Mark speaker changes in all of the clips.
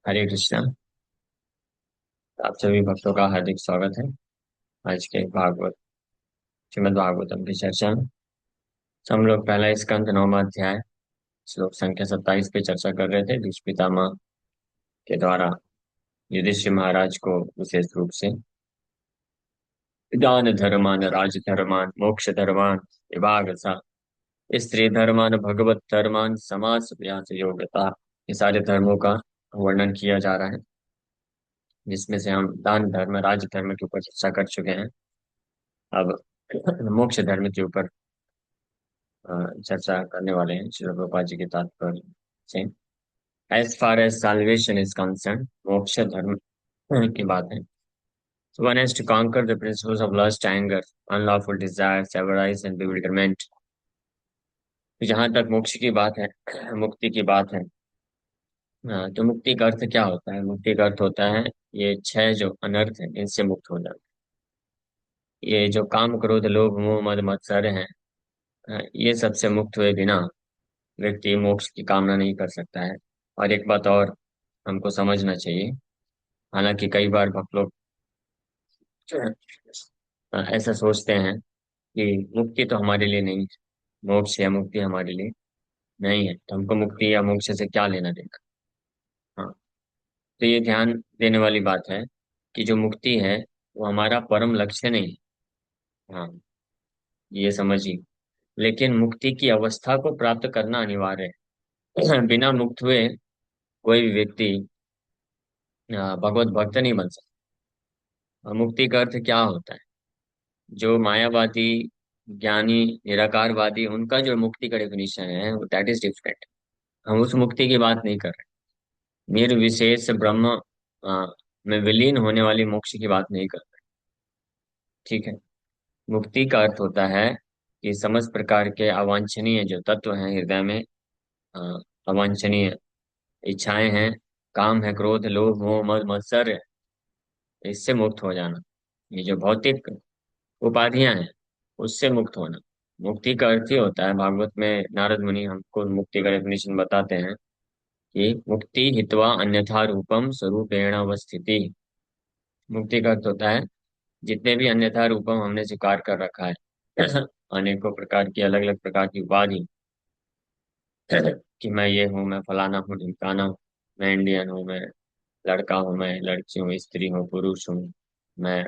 Speaker 1: हरे कृष्णा। आप सभी भक्तों का हार्दिक स्वागत है आज के भागवत श्रीमद् भागवतम की चर्चा में। तो हम लोग पहला स्कंद नौवां अध्याय श्लोक संख्या 27 पे चर्चा कर रहे थे। भीष्म पितामह के द्वारा युधिष्ठिर महाराज को विशेष रूप से दान धर्मान, राज धर्मान, मोक्ष धर्मान, विभाग सा, स्त्री धर्मान, भगवत धर्मान, समाज व्यास योग्यता, ये सारे धर्मों का वर्णन किया जा रहा है, जिसमें से हम दान धर्म, राज धर्म के ऊपर चर्चा कर चुके हैं। अब मोक्ष धर्म के ऊपर चर्चा करने वाले हैं श्रील प्रभुपाद जी के तात्पर्य से। As far as salvation is concerned, मोक्ष धर्म की बात है। So one has to conquer the principles of lust, anger, unlawful desires, avarice and bewilderment. तो जहां तक मोक्ष की बात है, मुक्ति की बात है, तो मुक्ति का अर्थ क्या होता है? मुक्ति का अर्थ होता है ये छह जो अनर्थ है इनसे मुक्त हो जाना। ये जो काम, क्रोध, लोभ, मोह, मद, मत्सर है, ये सबसे मुक्त हुए बिना व्यक्ति मोक्ष की कामना नहीं कर सकता है। और एक बात और हमको समझना चाहिए, हालांकि कई बार भक्त लोग ऐसा सोचते हैं कि मुक्ति तो हमारे लिए नहीं है, मोक्ष या मुक्ति हमारे लिए नहीं है, तो हमको मुक्ति या मोक्ष से क्या लेना देना। हाँ, तो ये ध्यान देने वाली बात है कि जो मुक्ति है वो हमारा परम लक्ष्य नहीं है। हाँ, ये समझिए। लेकिन मुक्ति की अवस्था को प्राप्त करना अनिवार्य है। बिना मुक्त हुए कोई भी व्यक्ति भगवत भक्त नहीं बन सकता। और मुक्ति का अर्थ क्या होता है? जो मायावादी, ज्ञानी, निराकारवादी, उनका जो मुक्ति का डेफिनेशन है दैट इज डिफरेंट। हम उस मुक्ति की बात नहीं कर रहे। निर्विशेष ब्रह्म अ, में विलीन होने वाली मोक्ष की बात नहीं कर रहे। ठीक है। मुक्ति का अर्थ होता है कि समस्त प्रकार के अवांछनीय जो तत्व हैं हृदय में, अ, अवांछनीय इच्छाएं हैं, काम है, क्रोध, लोभ, मोह, मद, मत्सर, इससे मुक्त हो जाना। ये जो भौतिक उपाधियां हैं उससे मुक्त होना। मुक्ति का अर्थ ही होता है, भागवत में नारद मुनि हमको मुक्ति का डेफिनेशन बताते हैं कि मुक्ति हित्वा अन्यथा रूपम स्वरूपेण अवस्थिति। मुक्ति का अर्थ होता है जितने भी अन्यथा रूपम हमने स्वीकार कर रखा है, अनेकों प्रकार की, अलग अलग प्रकार की उपाधि, कि मैं ये हूँ, मैं फलाना हूँ, ढिमकाना हूँ, मैं इंडियन हूँ, मैं लड़का हूँ, मैं लड़की हूँ, स्त्री हूँ, पुरुष हूँ, मैं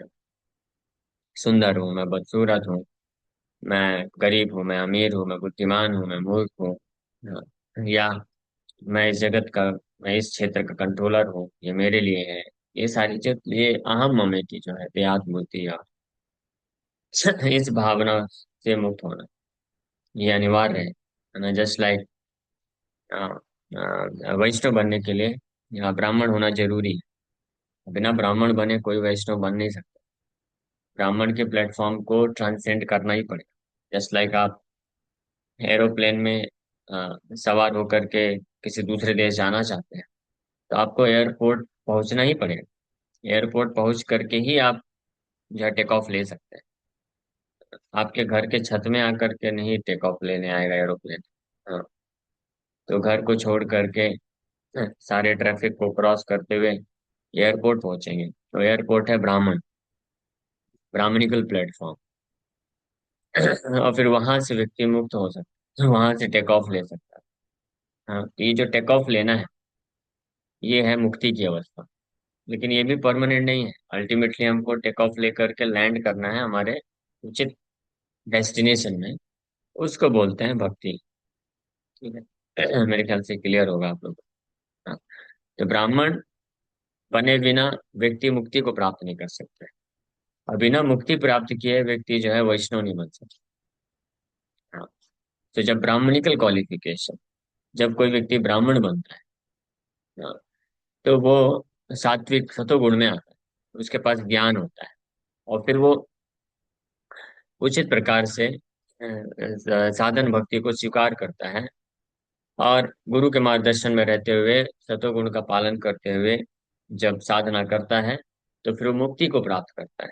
Speaker 1: सुंदर हूँ, मैं बदसूरत हूँ, मैं गरीब हूँ, मैं अमीर हूँ, मैं बुद्धिमान हूँ, मैं मूर्ख हूँ, या मैं इस जगत का, मैं इस क्षेत्र का कंट्रोलर हूँ, ये मेरे लिए है। ये सारी जो, ये अहम ममती जो है, देहात मूर्ति या इस भावना से मुक्त होना ये अनिवार्य है ना। जस्ट लाइक वैष्णव बनने के लिए यहाँ ब्राह्मण होना जरूरी है। बिना ब्राह्मण बने कोई वैष्णव बन नहीं सकता। ब्राह्मण के प्लेटफॉर्म को ट्रांसेंड करना ही पड़ेगा। जस्ट लाइक आप एरोप्लेन में सवार होकर के किसी दूसरे देश जाना चाहते हैं, तो आपको एयरपोर्ट पहुंचना ही पड़ेगा। एयरपोर्ट पहुंच करके ही आप जो है टेक ऑफ ले सकते हैं। आपके घर के छत में आकर के नहीं टेक ऑफ लेने आएगा एरोप्लेन। हाँ, तो घर को छोड़ करके सारे ट्रैफिक को क्रॉस करते हुए एयरपोर्ट पहुंचेंगे, तो एयरपोर्ट है ब्राह्मण, ब्राह्मणिकल प्लेटफॉर्म। और फिर वहां से व्यक्ति मुक्त हो सकता है, वहां से टेक ऑफ ले सकता है। हाँ, तो ये जो टेक ऑफ लेना है ये है मुक्ति की अवस्था। लेकिन ये भी परमानेंट नहीं है। अल्टीमेटली हमको टेक ऑफ लेकर के लैंड करना है हमारे उचित डेस्टिनेशन में। उसको बोलते हैं भक्ति। ठीक है। मेरे ख्याल से क्लियर होगा आप लोग को। हाँ, तो ब्राह्मण बने बिना व्यक्ति मुक्ति को प्राप्त नहीं कर सकते, और बिना मुक्ति प्राप्त किए व्यक्ति जो है वैष्णव नहीं बन सकता। हाँ, तो जब ब्राह्मणिकल क्वालिफिकेशन, जब कोई व्यक्ति ब्राह्मण बनता है, हाँ, तो वो सात्विक सतोगुण में आता है, उसके पास ज्ञान होता है, और फिर वो उचित प्रकार से साधन भक्ति को स्वीकार करता है, और गुरु के मार्गदर्शन में रहते हुए, सतोगुण का पालन करते हुए जब साधना करता है, तो फिर वो मुक्ति को प्राप्त करता है,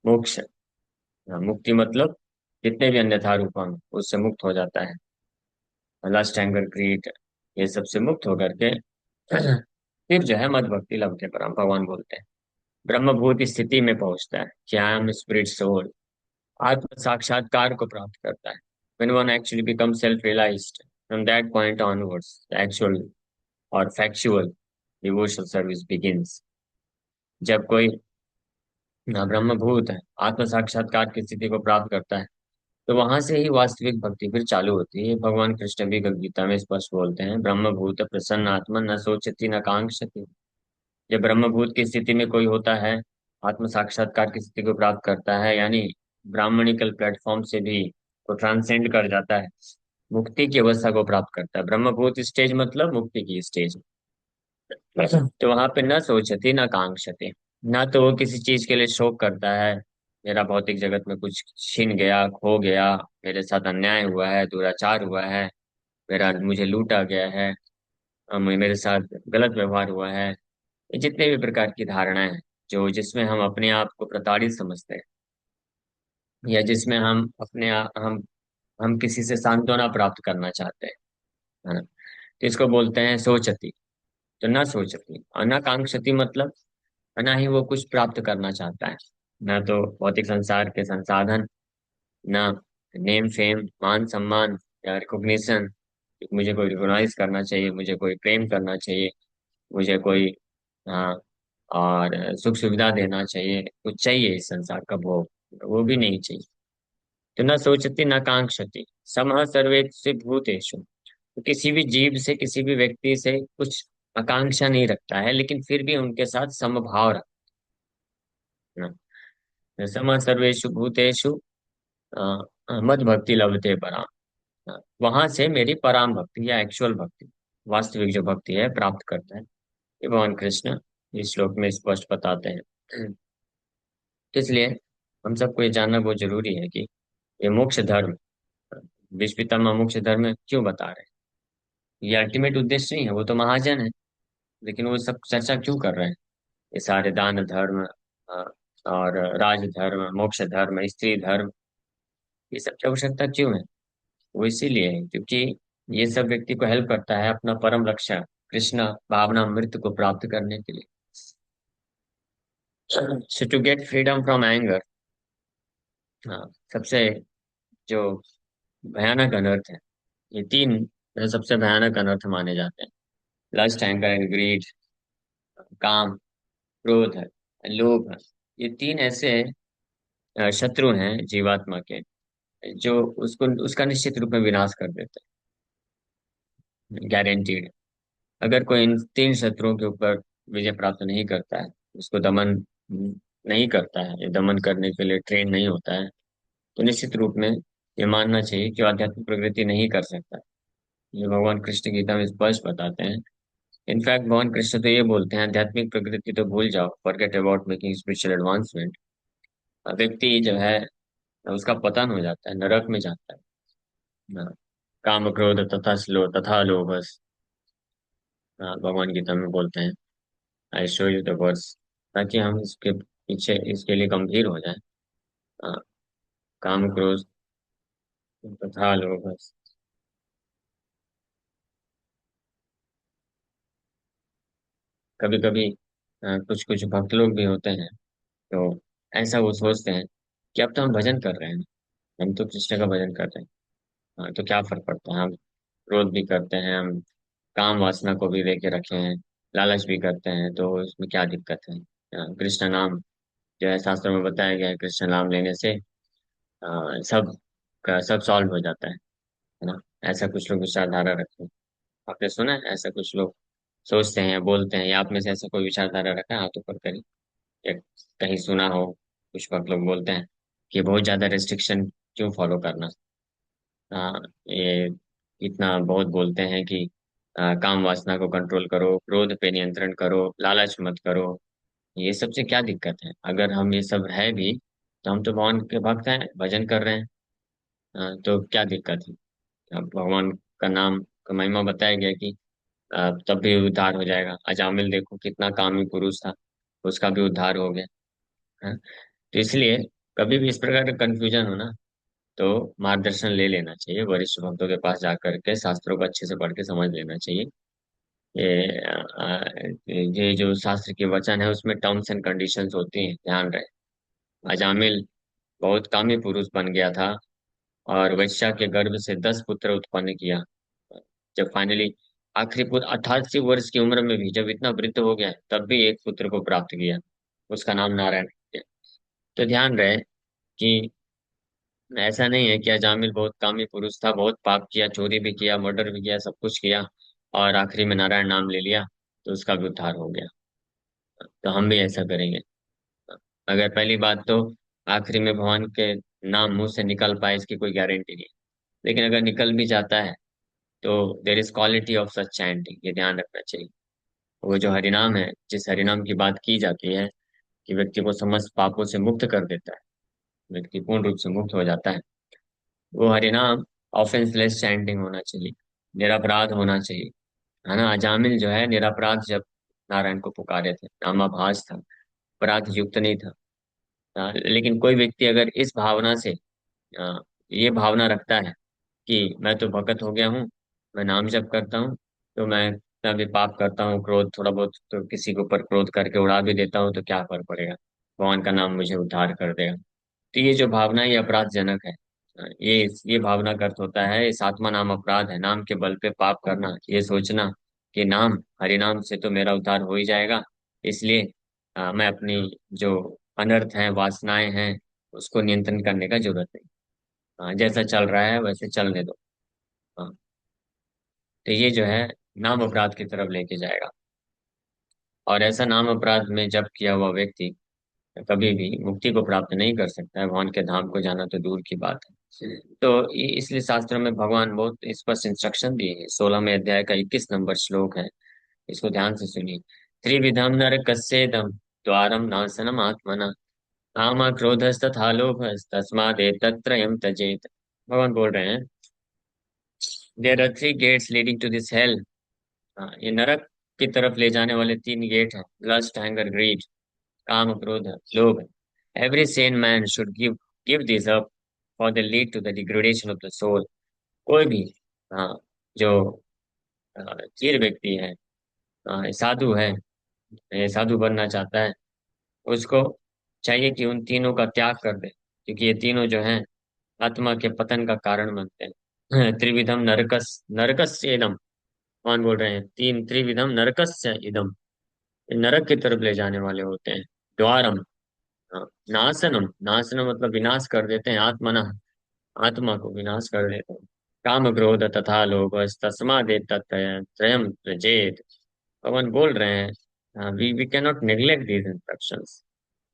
Speaker 1: मोक्ष। हाँ, मुक्ति मतलब जितने भी अन्यथा रूप हैं उससे मुक्त हो जाता है, लस्ट, एंगर, ग्रीड, ये सब से मुक्त होकर के फिर जो है मद भक्ति लभते पराम, भगवान बोलते हैं ब्रह्मभूत स्थिति में पहुंचता है कि आई एम स्पिरिट सोल, आत्म साक्षात्कार को प्राप्त करता है। when one actually becomes self realized, from that point onwards the actual or factual devotional service begins। जब कोई ब्रह्मभूत है, आत्म साक्षात्कार की स्थिति को प्राप्त करता है, तो वहां से ही वास्तविक भक्ति फिर चालू होती है। भगवान कृष्ण भी भगवद गीता में स्पष्ट बोलते हैं, ब्रह्मभूत प्रसन्न आत्मा न सोचती न कांक्षति। जब ब्रह्मभूत की स्थिति में कोई होता है, आत्म साक्षात्कार की स्थिति को प्राप्त करता है, यानी ब्राह्मणिकल प्लेटफॉर्म से भी को ट्रांसेंड कर जाता है, मुक्ति की अवस्था को प्राप्त करता है। ब्रह्मभूत स्टेज मतलब मुक्ति की स्टेज। तो वहां पे न सोचती न कांक्षती, ना तो वो किसी चीज के लिए शोक करता है, मेरा भौतिक जगत में कुछ छिन गया, खो गया, मेरे साथ अन्याय हुआ है, दुराचार हुआ है, मेरा मुझे लूटा गया है, मेरे साथ गलत व्यवहार हुआ है। ये जितने भी प्रकार की धारणाएं हैं, जो जिसमें हम अपने आप को प्रताड़ित समझते हैं, या जिसमें हम किसी से सांत्वना प्राप्त करना चाहते हैं, है ना, तो इसको बोलते हैं सोचती। तो न सोचती और न कांक्षती मतलब ना ही वो कुछ प्राप्त करना चाहता है, ना तो भौतिक संसार के संसाधन, ना नेम फेम मान सम्मान या रिकॉग्निशन, मुझे कोई रिकॉग्नाइज करना चाहिए, मुझे कोई प्रेम करना चाहिए, मुझे कोई हाँ और सुख सुविधा देना चाहिए, कुछ चाहिए इस संसार का भोग, वो भी नहीं चाहिए। तो न सोचती न कांक्षती समः सर्वेषु भूतेषु। तो किसी भी जीव से, किसी भी व्यक्ति से कुछ आकांक्षा नहीं रखता है, लेकिन फिर भी उनके साथ समभाव रखता है। समः सर्वेषु भूतेषु मद भक्ति लभते पराम। वहां से मेरी पराम भक्ति या एक्चुअल भक्ति, वास्तविक जो भक्ति है, प्राप्त करता है। ये भगवान कृष्ण इस श्लोक में स्पष्ट बताते हैं। तो इसलिए हम सबको ये जानना बहुत जरूरी है कि ये मोक्ष धर्म, विश्व पितामह मोक्ष धर्म क्यों बता रहे हैं। ये अल्टीमेट उद्देश्य नहीं है, वो तो महाजन है, लेकिन वो सब चर्चा क्यों कर रहे हैं। ये सारे दान धर्म, और राज धर्म, मोक्ष धर्म, स्त्री धर्म, ये सब की आवश्यकता क्यों है। वो इसीलिए है क्योंकि ये सब व्यक्ति को हेल्प करता है अपना परम लक्ष्य कृष्ण भावना मृत्यु को प्राप्त करने के लिए। So to get freedom from anger, हाँ, सबसे जो भयानक अनर्थ है, ये तीन सबसे भयानक अनर्थ माने जाते हैं। लस्ट, एंगर एंड ग्रीड, काम, क्रोध है, लोभ है। ये तीन ऐसे शत्रु हैं जीवात्मा के, जो उसको उसका निश्चित रूप में विनाश कर देते हैं, गारंटीड। अगर कोई इन तीन शत्रुओं के ऊपर विजय प्राप्त नहीं करता है, उसको दमन नहीं करता है, या दमन करने के लिए ट्रेन नहीं होता है, तो निश्चित रूप में ये मानना चाहिए कि वो आध्यात्मिक प्रगति नहीं कर सकता। ये भगवान कृष्ण गीता में स्पष्ट बताते हैं। इनफैक्ट भगवान कृष्ण तो ये बोलते हैं, आध्यात्मिक प्रगति तो भूल जाओ, forget about making spiritual advancement. व्यक्ति जो है उसका पतन हो जाता है, नरक में जाता है। हाँ, काम क्रोध तथा लोभस, हाँ, भगवान गीता में बोलते हैं, I show you the verse, ताकि हम इसके पीछे इसके लिए गंभीर हो जाए। हाँ, काम क्रोध तथा लोभ। कभी कभी कुछ कुछ भक्त लोग भी होते हैं, तो ऐसा वो सोचते हैं कि अब तो हम भजन कर रहे हैं, हम तो कृष्ण का भजन कर रहे हैं, हाँ, तो क्या फर्क पड़ता है, हम क्रोध भी करते हैं, हम काम वासना को भी लेके रखे हैं, लालच भी करते हैं, तो इसमें क्या दिक्कत है। कृष्ण नाम जो है शास्त्रों में बताया गया है, कृष्ण नाम लेने से सब का सब सॉल्व हो जाता है ना। ऐसा कुछ लोग विचारधारा रखते हैं। आपने सुना है ऐसा कुछ लोग सोचते हैं या बोलते हैं, या आप में से ऐसा कोई विचारधारा रखा है, हाथ ऊपर करिए। या कहीं सुना हो कुछ वक्त लोग बोलते हैं कि बहुत ज्यादा रेस्ट्रिक्शन क्यों फॉलो करना। ये इतना बहुत बोलते हैं कि काम वासना को कंट्रोल करो, क्रोध पे नियंत्रण करो, लालच मत करो। ये सबसे क्या दिक्कत है, अगर हम ये सब है भी, तो हम तो भगवान के भक्त हैं, भजन कर रहे हैं। तो क्या दिक्कत है। अब भगवान का नाम का महिमा बताया गया कि तब भी उद्धार हो जाएगा। अजामिल देखो कितना कामी पुरुष था, उसका भी उद्धार हो गया है। तो इसलिए कभी भी इस प्रकार का कंफ्यूजन हो ना, तो मार्गदर्शन ले लेना चाहिए, वरिष्ठ भक्तों के पास जाकर के शास्त्रों को अच्छे से पढ़ के समझ लेना चाहिए। ये जो शास्त्र के वचन है उसमें टर्म्स एंड कंडीशंस होती हैं, ध्यान रहे। अजामिल बहुत कामी पुरुष बन गया था और वैश्या के गर्भ से 10 पुत्र उत्पन्न किया। जब फाइनली आखिरी पुत्र 88 वर्ष की उम्र में भी जब इतना वृद्ध हो गया तब भी एक पुत्र को प्राप्त किया, उसका नाम नारायण है। तो ध्यान रहे कि ऐसा नहीं है कि अजामिल बहुत कामी पुरुष था, बहुत पाप किया, चोरी भी किया, मर्डर भी किया, सब कुछ किया और आखिरी में नारायण नाम ले लिया तो उसका भी उद्धार हो गया। तो हम भी ऐसा करेंगे। अगर पहली बात तो आखिरी में भगवान के नाम मुंह से निकल पाए इसकी कोई गारंटी नहीं, लेकिन अगर निकल भी जाता है तो there is quality of such chanting, ये ध्यान रखना चाहिए। वो जो हरिनाम है, जिस हरिनाम की बात की जाती है कि व्यक्ति को समस्त पापों से मुक्त कर देता है, व्यक्ति पूर्ण रूप से मुक्त हो जाता है, वो हरिनाम ऑफेंसलेस चैंटिंग होना चाहिए, निरपराध होना चाहिए। है ना, अजामिल जो है निरपराध जब नारायण को पुकारे थे, नामाभास था, अपराध युक्त नहीं था। लेकिन कोई व्यक्ति अगर इस भावना से अ, ये भावना रखता है कि मैं तो भगत हो गया हूँ, मैं नाम जप करता हूँ, तो मैं भी पाप करता हूँ, क्रोध थोड़ा बहुत तो किसी के ऊपर क्रोध करके उड़ा भी देता हूँ, तो क्या फर्क पड़ेगा, भगवान का नाम मुझे उद्धार कर देगा। तो ये जो भावना है ये अपराधजनक है। ये भावना का अर्थ होता है इस आत्मा नाम अपराध है, नाम के बल पे पाप करना, ये सोचना कि नाम हरि नाम से तो मेरा उद्धार हो ही जाएगा, इसलिए मैं अपनी जो अनर्थ है, वासनाएं हैं, उसको नियंत्रण करने का जरूरत नहीं। जैसा चल रहा है वैसे चलने दो। हाँ, तो ये जो है नाम अपराध की तरफ लेके जाएगा। और ऐसा नाम अपराध में जब किया हुआ व्यक्ति कभी भी मुक्ति को प्राप्त नहीं कर सकता है, भगवान के धाम को जाना तो दूर की बात है। तो इसलिए शास्त्रों में भगवान बहुत स्पष्ट इंस्ट्रक्शन दिए हैं। 16वें अध्याय का 21 नंबर श्लोक है, इसको ध्यान से सुनिए। त्रिविधम नरकस्येदम द्वारम नाशनम आत्मना काम क्रोधस्तथा लोभस्तस्मादेतत्त्रयम् त्यजेत। भगवान बोल रहे हैं, there are 3 gates leading to this hell. ये नरक की तरफ ले जाने वाले 3 गेट हैं, लस्ट, एंगर, ग्रीड, काम, क्रोध, लोभ। Every sane man should give this up for the lead to the degradation of the soul. कोई भी हाँ, जो चीर व्यक्ति है, साधु है, ये साधु बनना चाहता है, उसको चाहिए कि उन तीनों का त्याग कर दे, क्योंकि ये तीनों जो हैं आत्मा के पतन का कारण बनते हैं। त्रिविधम नरकस इदम, कौन बोल रहे हैं, तीन त्रिविधम नरकस्य इदम, ये नरक की तरफ ले जाने वाले होते हैं। द्वारम, हाँ, नाशनम, नाशनम मतलब विनाश कर देते हैं, आत्मना, आत्मा को विनाश कर देते हैं। काम क्रोध तथा लोभ तस्मादेव त्रयम त्यजेत। भगवान बोल रहे हैं we we can not neglect these instructions.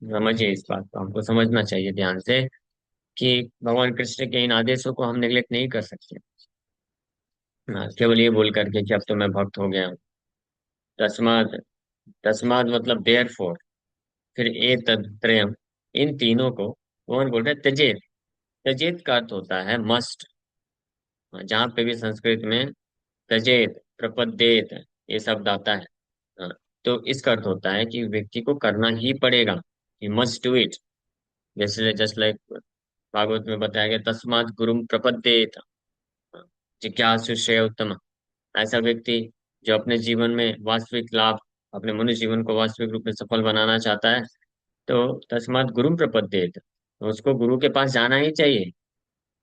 Speaker 1: समझिए, इस बात को हमको समझना चाहिए ध्यान से कि भगवान कृष्ण के इन आदेशों को हम नेग्लेक्ट नहीं कर सकते। केवल ये बोल करके कि अब तो मैं भक्त हो गया हूँ। तस्माद, तस्माद मतलब देयर फोर, फिर ए तत्रयम, इन तीनों को भगवान बोल रहे हैं त्यजेत। त्यजेत का अर्थ होता है मस्ट। जहाँ पे भी संस्कृत में त्यजेत, प्रपद्येत, ये शब्द आता है, हाँ, तो इसका अर्थ होता है कि व्यक्ति को करना ही पड़ेगा, ही मस्ट डू इट। जैसे जस्ट लाइक भागवत में बताया गया, तस्मात् गुरुम प्रपद्येत, हाँ, जिज्ञासु श्रेय उत्तम। ऐसा व्यक्ति जो अपने जीवन में वास्तविक लाभ, अपने मनुष्य जीवन को वास्तविक रूप में सफल बनाना चाहता है, तो तस्मात् गुरुम प्रपद्येत, तो उसको गुरु के पास जाना ही चाहिए।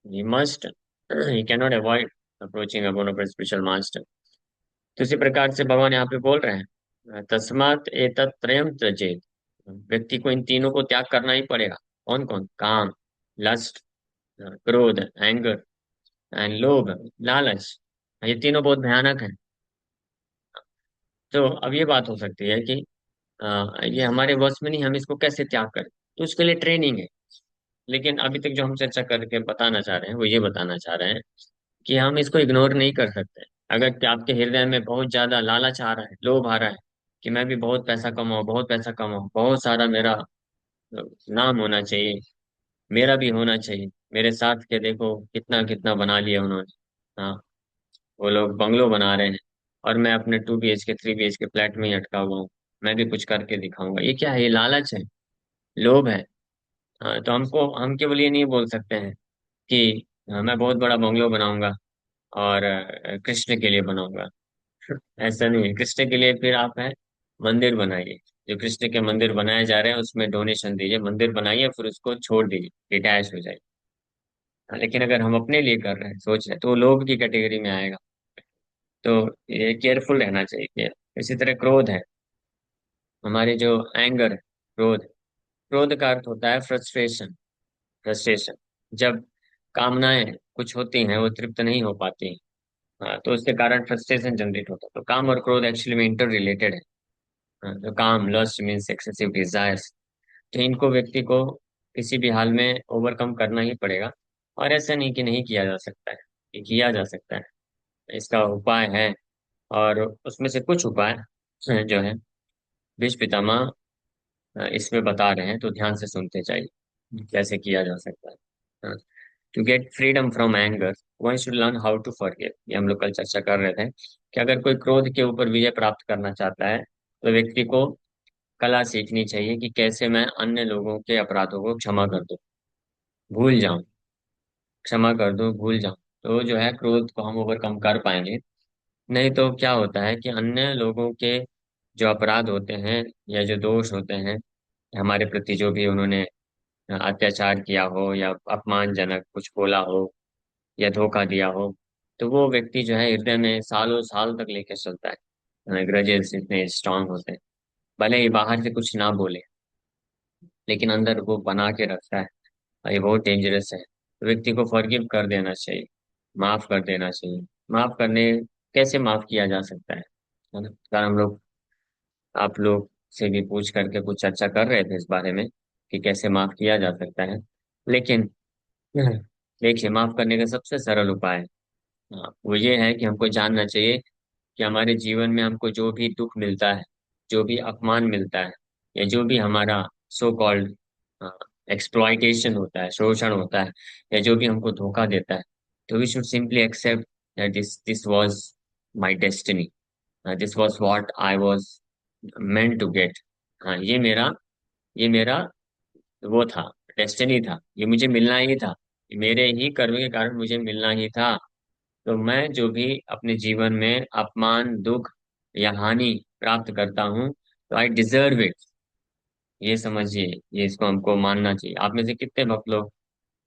Speaker 1: He must, he can not avoid approaching upon a spiritual master. तो इसी प्रकार से भगवान यहाँ पे बोल रहे हैं, तस्मात् एतत् त्रयम् त्यजेत, व्यक्ति को इन तीनों को त्याग करना ही पड़ेगा। कौन कौन, काम, लस्ट, क्रोध, एंगर, एंड लोभ, लालच। ये तीनों बहुत भयानक है। तो अब ये बात हो सकती है कि ये हमारे वश में नहीं, हम इसको कैसे त्याग करें, तो उसके लिए ट्रेनिंग है। लेकिन अभी तक जो हम चर्चा करके बताना चाह रहे हैं वो ये बताना चाह रहे हैं कि हम इसको इग्नोर नहीं कर सकते। अगर कि आपके हृदय में बहुत ज्यादा लालच आ रहा है, लोभ आ रहा है कि मैं भी बहुत पैसा कमाऊं, बहुत पैसा कमाऊं, बहुत सारा मेरा नाम होना चाहिए, मेरा भी होना चाहिए, मेरे साथ के देखो कितना कितना बना लिया उन्होंने, हाँ, वो लोग बंगलो बना रहे हैं और मैं अपने 2 BHK 3 BHK फ्लैट में ही अटका हुआ हूँ, मैं भी कुछ करके दिखाऊंगा। ये क्या है, ये लालच है, लोभ है। हाँ, तो हम केवल ये नहीं बोल सकते हैं कि मैं बहुत बड़ा बंगलो बनाऊंगा और कृष्ण के लिए बनाऊंगा। ऐसा नहीं है, कृष्ण के लिए फिर आप है मंदिर बनाइए। जो कृष्ण के मंदिर बनाए जा रहे हैं उसमें डोनेशन दीजिए, मंदिर बनाइए, फिर उसको छोड़ दीजिए, डिटैच हो जाइए। हाँ, लेकिन अगर हम अपने लिए कर रहे हैं, सोच रहे हैं, तो वो लोभ की कैटेगरी में आएगा। तो ये केयरफुल रहना चाहिए। इसी तरह क्रोध है, हमारे जो एंगर है, क्रोध, क्रोध का अर्थ होता है फ्रस्ट्रेशन। फ्रस्ट्रेशन, जब कामनाएं कुछ होती हैं वो तृप्त नहीं हो पाती हैं, हाँ, तो उसके कारण फ्रस्ट्रेशन जनरेट होता है। तो काम और क्रोध एक्चुअली में इंटर रिलेटेड है। हाँ, तो काम, लस्ट मीन्स एक्सेसिव डिजायर्स। तो इनको व्यक्ति को किसी भी हाल में ओवरकम करना ही पड़ेगा। और ऐसा नहीं कि नहीं किया जा सकता है, ये किया जा सकता है, इसका उपाय है। और उसमें से कुछ उपाय जो है भीष्म पितामह इसमें बता रहे हैं, तो ध्यान से सुनते चाहिए कैसे किया जा सकता है। To get freedom from anger, one should learn how to forgive. ये हम लोग कल चर्चा कर रहे थे कि अगर कोई क्रोध के ऊपर विजय प्राप्त करना चाहता है, तो व्यक्ति को कला सीखनी चाहिए कि कैसे मैं अन्य लोगों के अपराधों को क्षमा कर दूं, भूल जाऊं, क्षमा कर दूं, भूल जाऊं। तो जो है क्रोध को हम ओवरकम कर पाएंगे। नहीं तो क्या होता है कि अन्य लोगों के जो अपराध होते हैं या जो दोष होते हैं हमारे प्रति, जो भी उन्होंने अत्याचार किया हो या अपमानजनक कुछ बोला हो या धोखा दिया हो, तो वो व्यक्ति जो है हृदय में सालों साल तक लेकर चलता है। ग्रजेस इतने स्ट्रांग होते हैं, भले ही बाहर से कुछ ना बोले, लेकिन अंदर वो बना के रखता है। और ये बहुत डेंजरस है। तो व्यक्ति को फॉरगिव कर देना चाहिए, माफ कर देना चाहिए। माफ करने, कैसे माफ किया जा सकता है ना? कारण हम लोग, आप लोग से भी पूछ करके कुछ चर्चा कर रहे थे इस बारे में कि कैसे माफ किया जा सकता है। लेकिन देखिए, माफ करने का सबसे सरल उपाय है, हाँ, वो ये है कि हमको जानना चाहिए कि हमारे जीवन में हमको जो भी दुख मिलता है, जो भी अपमान मिलता है, या जो भी हमारा सो कॉल्ड एक्सप्लॉइटेशन होता है, शोषण होता है, या जो भी हमको धोखा देता है, तो we should simply accept that this this was my destiny, this was what I was meant to get. हाँ, ये मेरा वो था, डेस्टिनी था, ये मुझे मिलना ही था, ये मेरे ही कर्म के कारण मुझे मिलना ही था। तो मैं जो भी अपने जीवन में अपमान, दुख या हानि प्राप्त करता हूँ, तो आई डिजर्व इट। ये समझिए, ये इसको हमको मानना चाहिए। आप में से कितने भक्त लोग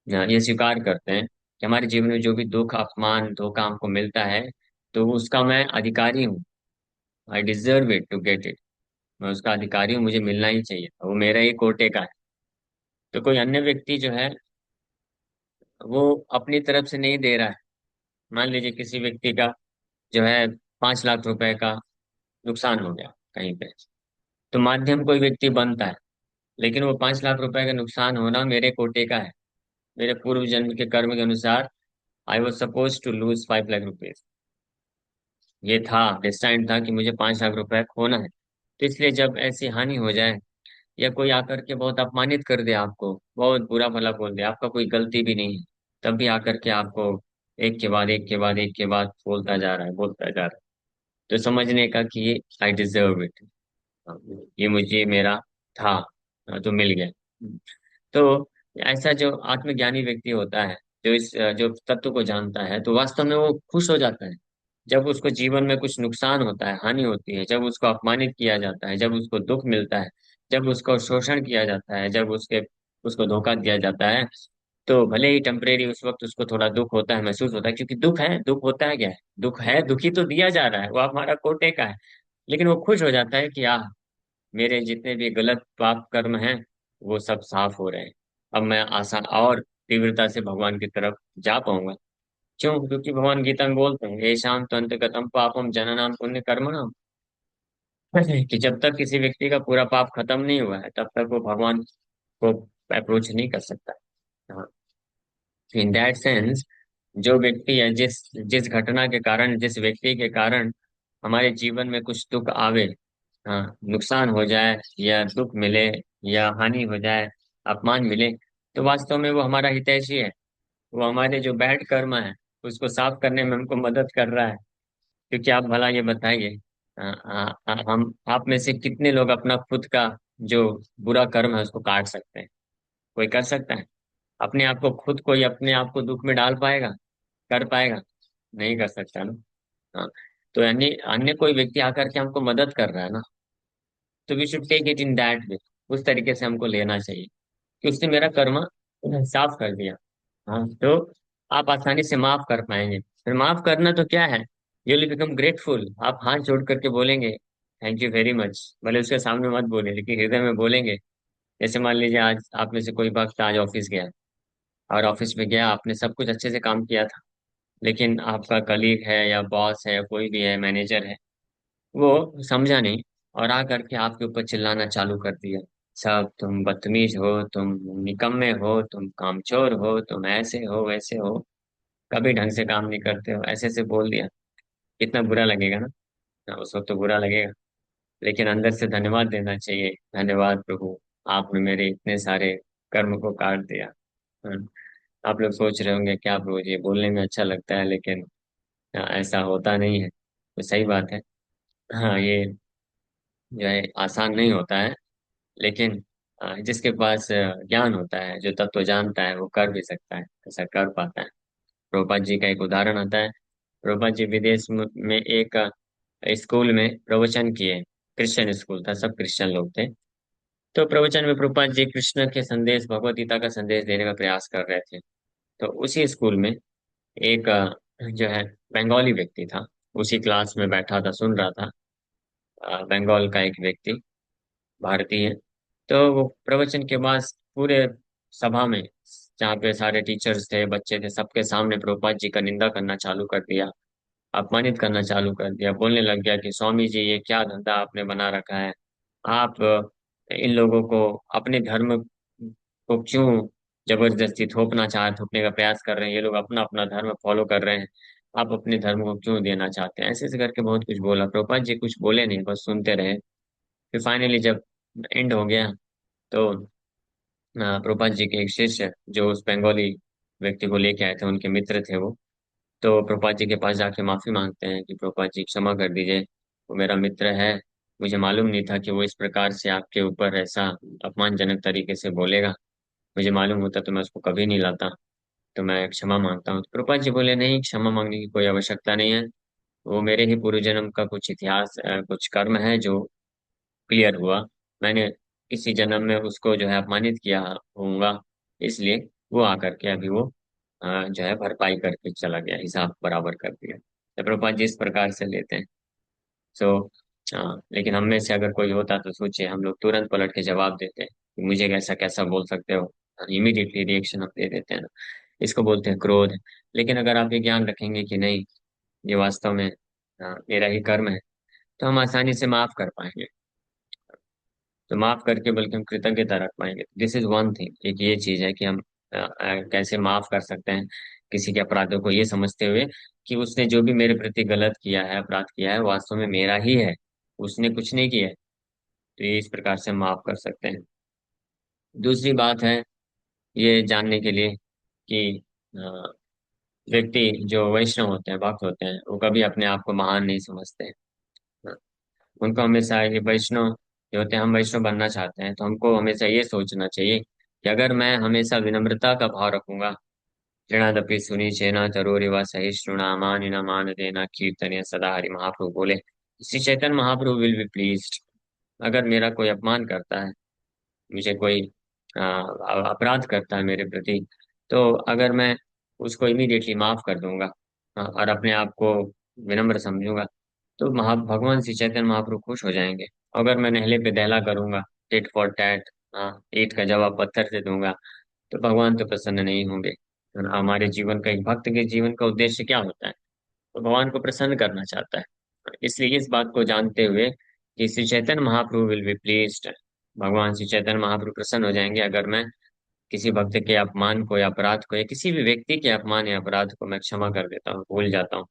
Speaker 1: ये स्वीकार करते हैं कि हमारे जीवन में जो भी दुख, अपमान, धोखा हमको मिलता है, तो वो उसका मैं अधिकारी हूँ। I deserve it to get it. मैं उसका अधिकारी हूँ, मुझे मिलना ही चाहिए, वो मेरा ही कोटे का है। तो कोई अन्य व्यक्ति जो है वो अपनी तरफ से नहीं दे रहा है। मान लीजिए किसी व्यक्ति का जो है 5 लाख रुपए का नुकसान हो गया कहीं पे, तो माध्यम कोई व्यक्ति बनता है, लेकिन वो 5 लाख रुपए का नुकसान होना मेरे कोटे का है। मेरे पूर्व जन्म के कर्म के अनुसार I was suppose to lose 5 lakh rupees. ये था, डिस्टाइंड था कि मुझे 5 लाख रुपए खोना है। तो इसलिए जब ऐसी हानि हो जाए, या कोई आकर के बहुत अपमानित कर दे, आपको बहुत बुरा भला बोल दे, आपका कोई गलती भी नहीं है, तब भी आकर के आपको एक के बाद एक के बाद एक के बाद बोलता जा रहा है, बोलता जा रहा है, तो समझने का कि ये आई डिजर्व इट, ये मुझे मेरा था, तो मिल गया। तो ऐसा जो आत्मज्ञानी व्यक्ति होता है, जो इस जो तत्व को जानता है, तो वास्तव में वो खुश हो जाता है। जब उसको जीवन में कुछ नुकसान होता है, हानि होती है, जब उसको अपमानित किया जाता है, जब उसको दुख मिलता है, जब उसको शोषण किया जाता है, जब उसको धोखा दिया जाता है, तो भले ही टेम्परेरी उस वक्त उसको थोड़ा दुख होता है, महसूस होता है, क्योंकि दुख है, दुख होता है, क्या है, दुख है, दुखी तो दिया जा रहा है, वो हमारा कोटे का है। लेकिन वो खुश हो जाता है कि मेरे जितने भी गलत पाप कर्म हैं वो सब साफ हो रहे हैं। अब मैं आसान और तीव्रता से भगवान की तरफ जा पाऊंगा। क्यों? क्योंकि भगवान गीता में बोलते हैं, ये शाम तो अंतगतम पापम जननाम पुण्य कर्मणाम, कि जब तक किसी व्यक्ति का पूरा पाप खत्म नहीं हुआ है, तब तक वो भगवान को अप्रोच नहीं कर सकता। हाँ, इन दैट सेंस, जो व्यक्ति है, जिस जिस घटना के कारण, जिस व्यक्ति के कारण हमारे जीवन में कुछ दुख आवे, हाँ, नुकसान हो जाए या दुख मिले या हानि हो जाए, अपमान मिले, तो वास्तव में वो हमारा हितैषी है। वो हमारे जो बैड कर्म है उसको साफ करने में हमको मदद कर रहा है। क्योंकि आप भला ये बताइए, हम आप में से कितने लोग अपना खुद का जो बुरा कर्म है उसको काट सकते हैं? कोई कर सकता है? अपने आप को, खुद कोई अपने आप को दुख में डाल पाएगा, कर पाएगा? नहीं कर सकता ना। हाँ, तो अन्य अन्य कोई व्यक्ति आकर के हमको मदद कर रहा है ना, तो we should take it in that way. उस तरीके से हमको लेना चाहिए कि उसने मेरा कर्म साफ कर दिया। हाँ, तो आप आसानी से माफ कर पाएंगे। फिर माफ करना तो क्या है, यू विल बिकम ग्रेटफुल। आप हाथ जोड़ करके बोलेंगे थैंक यू वेरी मच, भले उसके सामने मत बोले लेकिन हृदय में बोलेंगे। जैसे मान लीजिए आज आप में से कोई भक्त आज ऑफिस गया, और ऑफिस में गया, आपने सब कुछ अच्छे से काम किया था, लेकिन आपका कलीग है या बॉस है या कोई भी है, मैनेजर है, वो समझा नहीं और आ करके आपके ऊपर चिल्लाना चालू कर दिया। सब तुम बदतमीज हो, तुम निकम्मे हो, तुम कामचोर हो, तुम ऐसे हो वैसे हो, कभी ढंग से काम नहीं करते हो, ऐसे ऐसे बोल दिया। कितना बुरा लगेगा ना। हाँ, उस वक्त तो बुरा लगेगा, लेकिन अंदर से धन्यवाद देना चाहिए, धन्यवाद प्रभु, आपने मेरे इतने सारे कर्म को काट दिया। हाँ, आप लोग सोच रहे होंगे क्या प्रभु जी, बोलने में अच्छा लगता है लेकिन ऐसा होता नहीं है। तो सही बात है। हाँ, ये जो है आसान नहीं होता है, लेकिन जिसके पास ज्ञान होता है, जो तत्व जानता है, वो कर भी सकता है, ऐसा कर पाता है। प्रभुपाद जी का एक उदाहरण आता है। प्रभुपाद जी विदेश में एक स्कूल में प्रवचन किए। क्रिश्चियन स्कूल था, सब क्रिश्चियन लोग थे। तो प्रवचन में प्रभुपाद जी कृष्ण के संदेश, भगवत गीता का संदेश देने का प्रयास कर रहे थे। तो उसी स्कूल में एक जो है बंगाली व्यक्ति था, उसी क्लास में बैठा था, सुन रहा था। बंगाल का एक व्यक्ति, भारतीय। तो वो प्रवचन के बाद पूरे सभा में, जहाँ पे सारे टीचर्स थे, बच्चे थे, सबके सामने प्रभुपाद जी का निंदा करना चालू कर दिया, अपमानित करना चालू कर दिया। बोलने लग गया कि स्वामी जी, ये क्या धंधा आपने बना रखा है, आप इन लोगों को अपने धर्म को क्यों जबरदस्ती थोपने का प्रयास कर रहे हैं, ये लोग अपना अपना धर्म फॉलो कर रहे हैं, आप अपने धर्म को क्यों देना चाहते हैं, ऐसे ऐसे करके बहुत कुछ बोला। प्रभुपाद जी कुछ बोले नहीं, बस सुनते रहे। फिर फाइनली जब एंड हो गया, तो प्रभुपाद जी के एक शिष्य जो उस बंगाली व्यक्ति को लेके आए थे, उनके मित्र थे वो, तो प्रभुपाद जी के पास जाके माफी मांगते हैं कि प्रभुपाद जी क्षमा कर दीजिए, वो मेरा मित्र है, मुझे मालूम नहीं था कि वो इस प्रकार से आपके ऊपर ऐसा अपमानजनक तरीके से बोलेगा, मुझे मालूम होता तो मैं उसको कभी नहीं लाता, तो मैं क्षमा मांगता हूँ। तो प्रभुपाद जी बोले नहीं, क्षमा मांगने की कोई आवश्यकता नहीं है, वो मेरे ही पूर्व जन्म का कुछ इतिहास, कुछ कर्म है जो क्लियर हुआ। मैंने इसी जन्म में उसको जो है अपमानित किया होऊंगा, इसलिए वो आकर के अभी वो जो है भरपाई करके चला गया, हिसाब बराबर कर दिया। तो प्रभुपाद जी इस प्रकार से लेते हैं। सो लेकिन हम में से अगर कोई होता तो सोचिए, हम लोग तुरंत पलट के जवाब देते हैं कि मुझे कैसा कैसा बोल सकते हो, इमीडिएटली रिएक्शन हम दे देते हैं ना। इसको बोलते हैं क्रोध। लेकिन अगर आप ये ज्ञान रखेंगे कि नहीं, ये वास्तव में मेरा ही कर्म है, तो हम आसानी से माफ कर पाएंगे। तो माफ करके बल्कि हम कृतज्ञता रख पाएंगे। दिस इज वन थिंग, एक ये चीज है कि हम कैसे माफ कर सकते हैं किसी के अपराधों को, ये समझते हुए कि उसने जो भी मेरे प्रति गलत किया है, अपराध किया है, वास्तव में मेरा ही है, उसने कुछ नहीं किया है। तो ये इस प्रकार से हम माफ कर सकते हैं। दूसरी बात है ये जानने के लिए कि अ, व्यक्ति जो वैष्णव होते हैं, भक्त होते हैं, वो कभी अपने आप को महान नहीं समझते हैं। उनको हमेशा ये वैष्णव जो होते हैं, हम वैष्णव बनना चाहते हैं तो हमको हमेशा ये सोचना चाहिए कि अगर मैं हमेशा विनम्रता का भाव रखूंगा, ऋणादपि सुनी चेना चरोरिवा सहिष्णुना मानिना मान देना कीर्तनीय सदा हरि, महाप्रभु बोले, Shri Chaitanya Mahaprabhu will be pleased. अगर मेरा कोई अपमान करता है, मुझे कोई अपराध करता है मेरे प्रति, तो अगर मैं उसको इमीडिएटली माफ कर दूंगा, और अपने आप को विनम्र समझूंगा, तो भगवान श्री चैतन्य महाप्रभु खुश हो जाएंगे। अगर मैं नहले पे दहला करूंगा, टिट फॉर टैट, ईंट का जवाब पत्थर से दूंगा, तो भगवान तो प्रसन्न नहीं होंगे। हमारे जीवन का, एक भक्त के जीवन का उद्देश्य क्या होता है, तो भगवान को प्रसन्न करना चाहता है। इसलिए इस बात को जानते हुए कि Shri Chaitanya Mahaprabhu will be pleased, भगवान श्री चैतन्य महाप्रभु प्रसन्न हो जाएंगे अगर मैं किसी भक्त के अपमान को या अपराध को, या किसी भी व्यक्ति के अपमान या अपराध को मैं क्षमा कर देता हूँ, भूल जाता हूँ,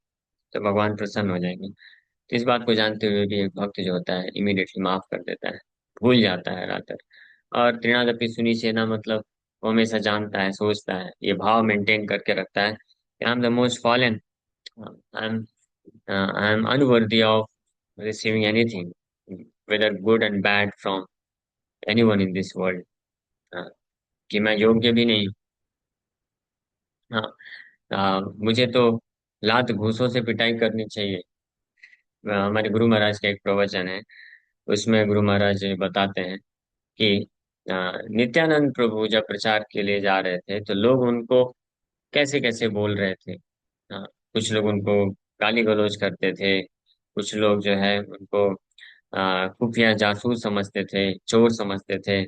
Speaker 1: तो भगवान प्रसन्न हो जाएंगे। तो इस बात को जानते हुए भी एक भक्त जो होता है इमीडिएटली माफ कर देता है, भूल जाता है रातर। और त्रिनादपि सुनी सेना मतलब वो हमेशा जानता है, सोचता है, ये भाव मेंटेन करके रखता है कि I am the most fallen, I am unworthy of receiving anything weather good and bad from anyone in this world, कि मैं योग्य भी नहीं। हाँ, मुझे तो लात घूंसों से पिटाई करनी चाहिए, हमारे गुरु महाराज का एक प्रवचन है। उसमें गुरु महाराज बताते हैं कि नित्यानंद प्रभु जब प्रचार के लिए जा रहे थे तो लोग उनको कैसे कैसे बोल रहे थे। कुछ लोग उनको गाली गलौज करते थे, कुछ लोग जो है उनको खुफिया जासूस समझते थे, चोर समझते थे।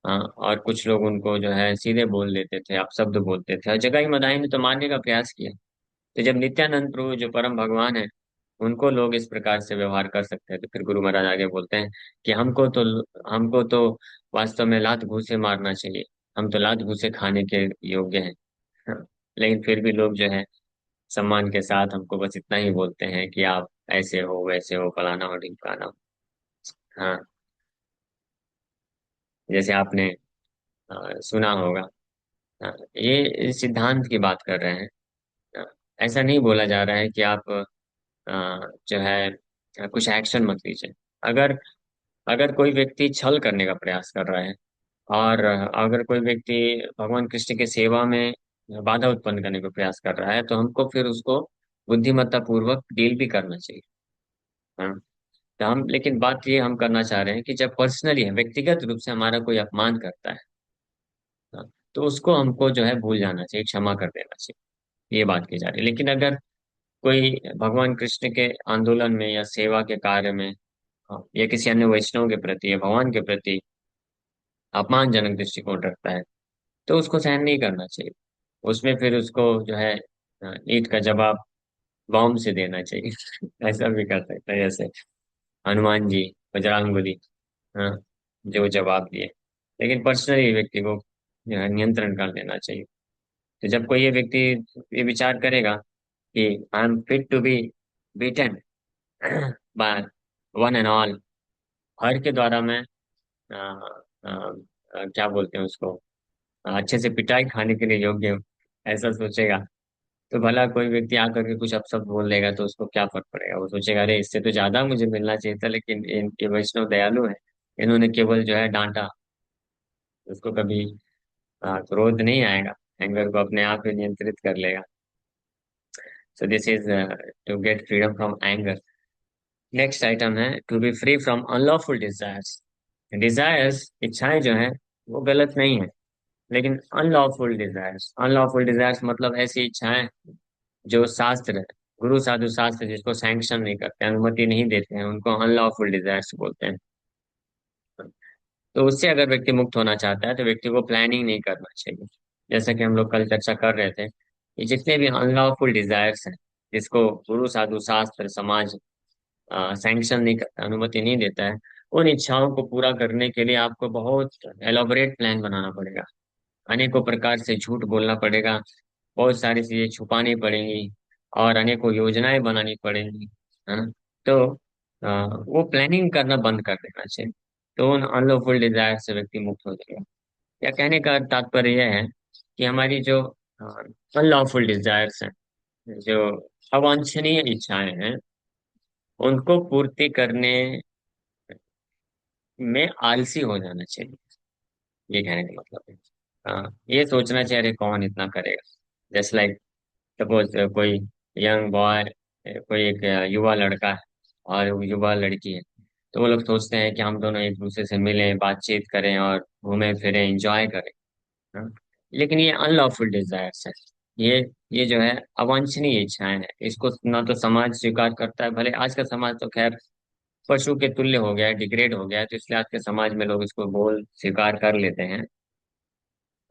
Speaker 1: और कुछ लोग उनको जो है सीधे बोल देते थे, अपशब्द बोलते थे, और जगाई मदाई ने तो मारने का प्रयास किया। तो जब नित्यानंद प्रभु जो परम भगवान है, उनको लोग इस प्रकार से व्यवहार कर सकते हैं, तो फिर गुरु महाराज आगे बोलते हैं कि हमको तो वास्तव में लात घूंसे मारना चाहिए। हम तो लात घूंसे खाने के योग्य हैं। हाँ, लेकिन फिर भी लोग जो है सम्मान के साथ हमको बस इतना ही बोलते हैं कि आप ऐसे हो, वैसे हो, फलाना हो, ढिमकाना हो। हाँ, जैसे आपने सुना होगा। ये सिद्धांत की बात कर रहे हैं। हाँ, ऐसा नहीं बोला जा रहा है कि आप जो है कुछ एक्शन मत लीजिए। अगर अगर कोई व्यक्ति छल करने का प्रयास कर रहा है, और अगर कोई व्यक्ति भगवान कृष्ण के सेवा में बाधा उत्पन्न करने का प्रयास कर रहा है, तो हमको फिर उसको बुद्धिमत्ता पूर्वक डील भी करना चाहिए। हाँ, तो हम, लेकिन बात ये हम करना चाह रहे हैं कि जब पर्सनली है, व्यक्तिगत रूप से हमारा कोई अपमान करता है, हाँ, तो उसको हमको जो है भूल जाना चाहिए, क्षमा कर देना चाहिए। ये बात की जा रही है। लेकिन अगर कोई भगवान कृष्ण के आंदोलन में या सेवा के कार्य में, हाँ, या किसी अन्य वैष्णव के प्रति या भगवान के प्रति अपमानजनक दृष्टिकोण रखता है, तो उसको सहन नहीं करना चाहिए। उसमें फिर उसको जो है ईंट का जवाब बॉम्ब से देना चाहिए। ऐसा भी कर सकता है, जैसे हनुमान जी, बजरंगबली, हाँ, जो जवाब दिए। लेकिन पर्सनली व्यक्ति को जो है नियंत्रण कर लेना चाहिए। तो जब कोई ये व्यक्ति ये विचार करेगा कि I am fit to be beaten by one and all, हर के द्वारा मैं अ, क्या बोलते हैं उसको, अच्छे से पिटाई खाने के लिए योग्य हूँ, ऐसा सोचेगा, तो भला कोई व्यक्ति आकर के कुछ अपशब्द बोल देगा तो उसको क्या फर्क पड़ेगा। वो सोचेगा अरे इससे तो ज्यादा मुझे मिलना चाहिए था, लेकिन इनके वैष्णव दयालु है, इन्होंने केवल जो है डांटा। उसको कभी क्रोध नहीं आएगा, एंगर को अपने आप ही नियंत्रित कर लेगा। So this is to get freedom from anger. Next item है to be free from unlawful desires. Desires, इच्छाएं जो है वो गलत नहीं है, लेकिन अनलॉफुल डिजायर्स मतलब ऐसी इच्छाएं जो शास्त्र, गुरु साधु शास्त्र जिसको सैंक्शन नहीं करते, अनुमति नहीं देते हैं, उनको अनलॉफुल डिजायर्स बोलते हैं। तो उससे अगर व्यक्ति मुक्त होना चाहता है तो व्यक्ति को प्लानिंग नहीं करना चाहिए। जैसा कि हम लोग कल चर्चा कर रहे थे, कि जितने भी अनलॉफुल डिजायर्स हैं, जिसको गुरु साधु शास्त्र समाज सैंक्शन नहीं करता, अनुमति नहीं देता है, उन इच्छाओं को पूरा करने के लिए आपको बहुत एलोबरेट प्लान बनाना पड़ेगा। अनेकों प्रकार से झूठ बोलना पड़ेगा, बहुत सारी चीजें छुपानी पड़ेंगी, और अनेकों योजनाएं बनानी पड़ेंगी, है ना। तो वो प्लानिंग करना बंद कर देना चाहिए। तो उन अनलॉफुल डिजायर से व्यक्ति मुक्त हो जाएगा। या कहने का तात्पर्य यह है कि हमारी जो अनलॉफुल डिजायर्स हैं, जो अवांछनीय इच्छाएं हैं, उनको पूर्ति करने में आलसी हो जाना चाहिए। ये कहने का मतलब है। ये सोचना चाहिए अरे कौन इतना करेगा। जैसे लाइक सपोज कोई यंग बॉय, कोई एक युवा लड़का है और वो युवा लड़की है, तो वो लोग सोचते हैं कि हम दोनों एक दूसरे से मिलें, बातचीत करें और घूमें फिरें, एंजॉय करें। हाँ? लेकिन ये अनलॉफुल डिजायर्स है। ये ये जो है अवांछनीय इच्छाएं हैं। इसको ना तो समाज स्वीकार करता है, भले आज का समाज तो खैर पशु के तुल्य हो गया है, डिग्रेड हो गया है, तो इसलिए आज के समाज में लोग इसको बोल स्वीकार कर लेते हैं।